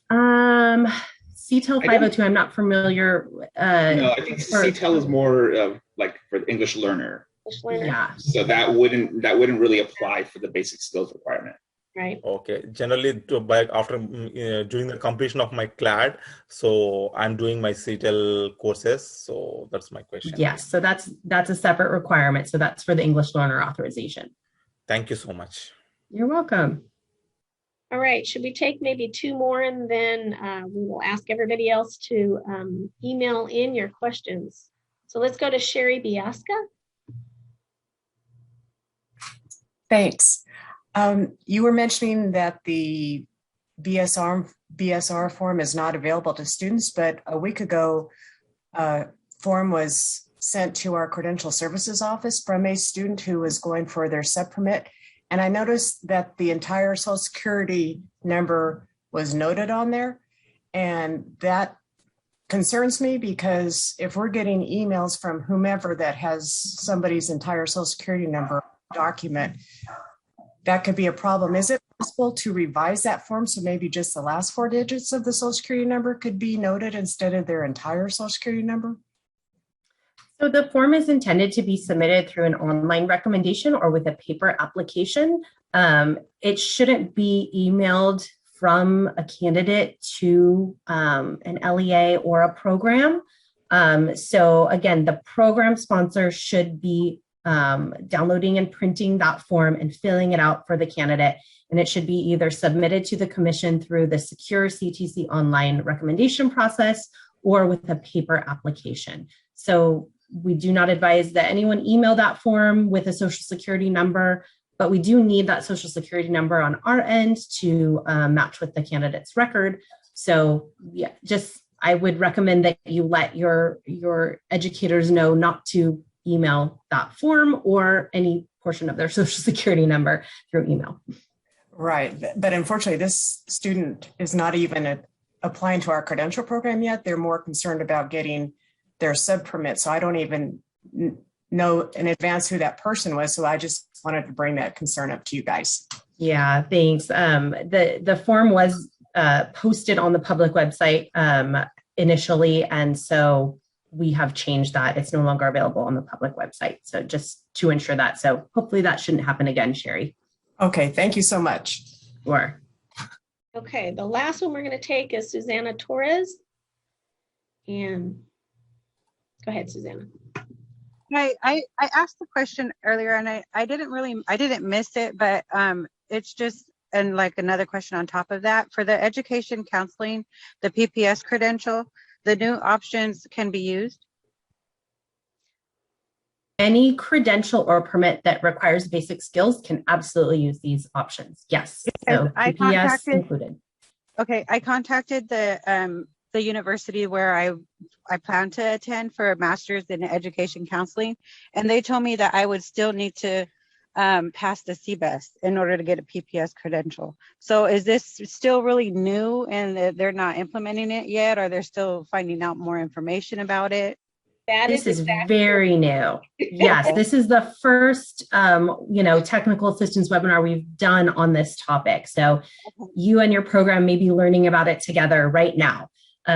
CTEL 502, I'm not familiar. No, I think CTEL is more like for the English learner. Yeah. So that wouldn't really apply for the basic skills requirement. Right. Okay. Generally, after during the completion of my CLAD, so I'm doing my CTEL courses. So that's my question. Yes. So that's a separate requirement. So that's for the English learner authorization. Thank you so much. You're welcome. All right. Should we take maybe two more, and then we will ask everybody else to email in your questions. So let's go to Sherry Biasca. Thanks. You were mentioning that the BSR form is not available to students, but a week ago, a form was sent to our credential services office from a student who was going for their sub permit. And I noticed that the entire Social Security number was noted on there. And that concerns me, because if we're getting emails from whomever that has somebody's entire Social Security number document, that could be a problem. Is it possible to revise that form so maybe just the last 4 digits of the Social Security number could be noted instead of their entire Social Security number? So the form is intended to be submitted through an online recommendation or with a paper application. It shouldn't be emailed from a candidate to an LEA or a program. So again, the program sponsor should be downloading and printing that form and filling it out for the candidate. And it should be either submitted to the commission through the secure CTC online recommendation process or with a paper application. So we do not advise that anyone email that form with a Social Security number, but we do need that Social Security number on our end to match with the candidate's record. So yeah, I would recommend that you let your educators know not to email that form or any portion of their Social Security number through email. Right. But unfortunately, this student is not even applying to our credential program yet. They're more concerned about getting their sub permit. So I don't even know in advance who that person was. So I just wanted to bring that concern up to you guys. Yeah, thanks. The form was posted on the public website initially. And so we have changed that. It's no longer available on the public website. So just to ensure that. So hopefully that shouldn't happen again, Sherry. Okay, thank you so much. Sure. Okay, the last one we're going to take is Susanna Torres. And go ahead, Susanna. I asked the question earlier and I didn't miss it, but it's just, and like another question on top of that, for the education counseling, the PPS credential, the new options can be used? Any credential or permit that requires basic skills can absolutely use these options. Yes, so PPS included. Okay, I contacted the university where I plan to attend for a master's in education counseling, and they told me that I would still need to pass the CBEST in order to get a PPS credential. So is this still really new and they're not implementing it yet, or they're still finding out more information about it? This is very new. Yes, this is the first, technical assistance webinar we've done on this topic. So you and your program may be learning about it together right now.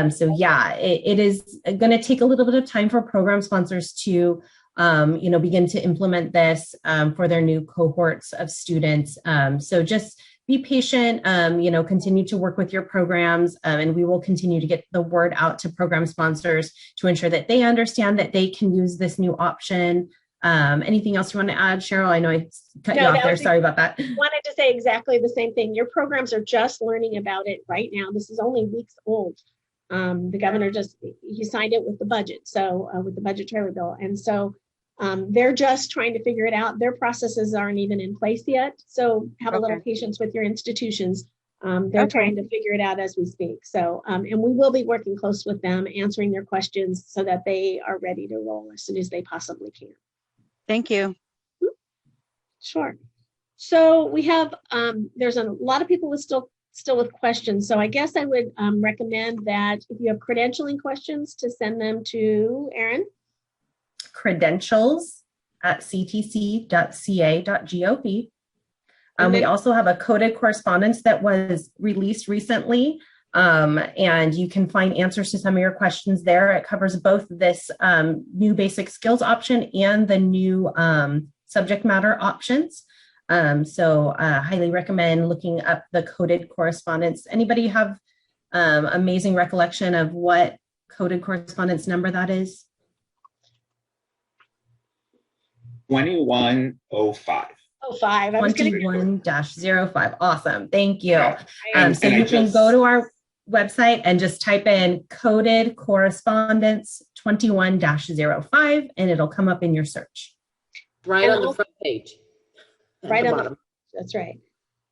So yeah, it is going to take a little bit of time for program sponsors to, begin to implement this for their new cohorts of students. So just be patient, continue to work with your programs, and we will continue to get the word out to program sponsors to ensure that they understand that they can use this new option. Anything else you want to add, Cheryl? I know I cut you off there. Sorry about that. I wanted to say exactly the same thing. Your programs are just learning about it right now. This is only weeks old. The governor he signed it with the budget, so with the budgetary bill. And so they're just trying to figure it out. Their processes aren't even in place yet. So have a little patience with your institutions. They're trying to figure it out as we speak. So, and we will be working close with them, answering their questions so that they are ready to roll as soon as they possibly can. Thank you. Sure. So we have, there's a lot of people with still with questions. So I guess I would recommend that if you have credentialing questions to send them to Erin. credentials@ctc.ca.gov. We also have a coded correspondence that was released recently, and you can find answers to some of your questions there. It covers both this new basic skills option and the new subject matter options. So highly recommend looking up the coded correspondence. Anybody have amazing recollection of what coded correspondence number that is? 2105. 21-05. Awesome. Thank you. So you can go to our website and just type in coded correspondence 21-05 and it'll come up in your search. Right on the front page. Right on the bottom. That's right.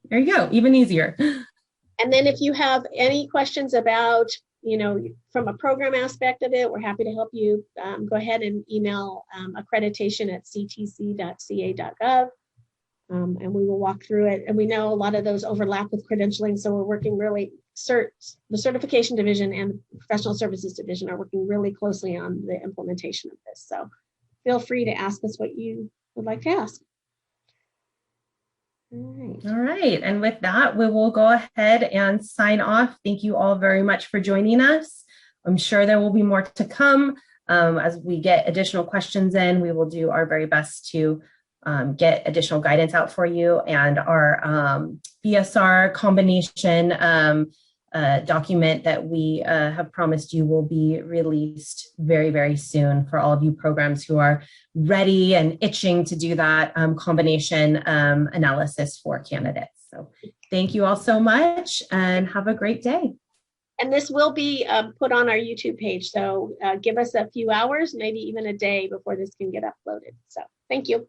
There you go. Even easier. And then if you have any questions about, from a program aspect of it, we're happy to help you. Go ahead and email accreditation@ctc.ca.gov. And we will walk through it. And we know a lot of those overlap with credentialing. So we're working really, the certification division and the professional services division are working really closely on the implementation of this. So feel free to ask us what you would like to ask. All right. And with that, we will go ahead and sign off. Thank you all very much for joining us. I'm sure there will be more to come. As we get additional questions in, we will do our very best to get additional guidance out for you, and our BSR combination document that we have promised you will be released very, very soon for all of you programs who are ready and itching to do that combination analysis for candidates. So thank you all so much and have a great day. And this will be put on our YouTube page. So give us a few hours, maybe even a day before this can get uploaded. So thank you.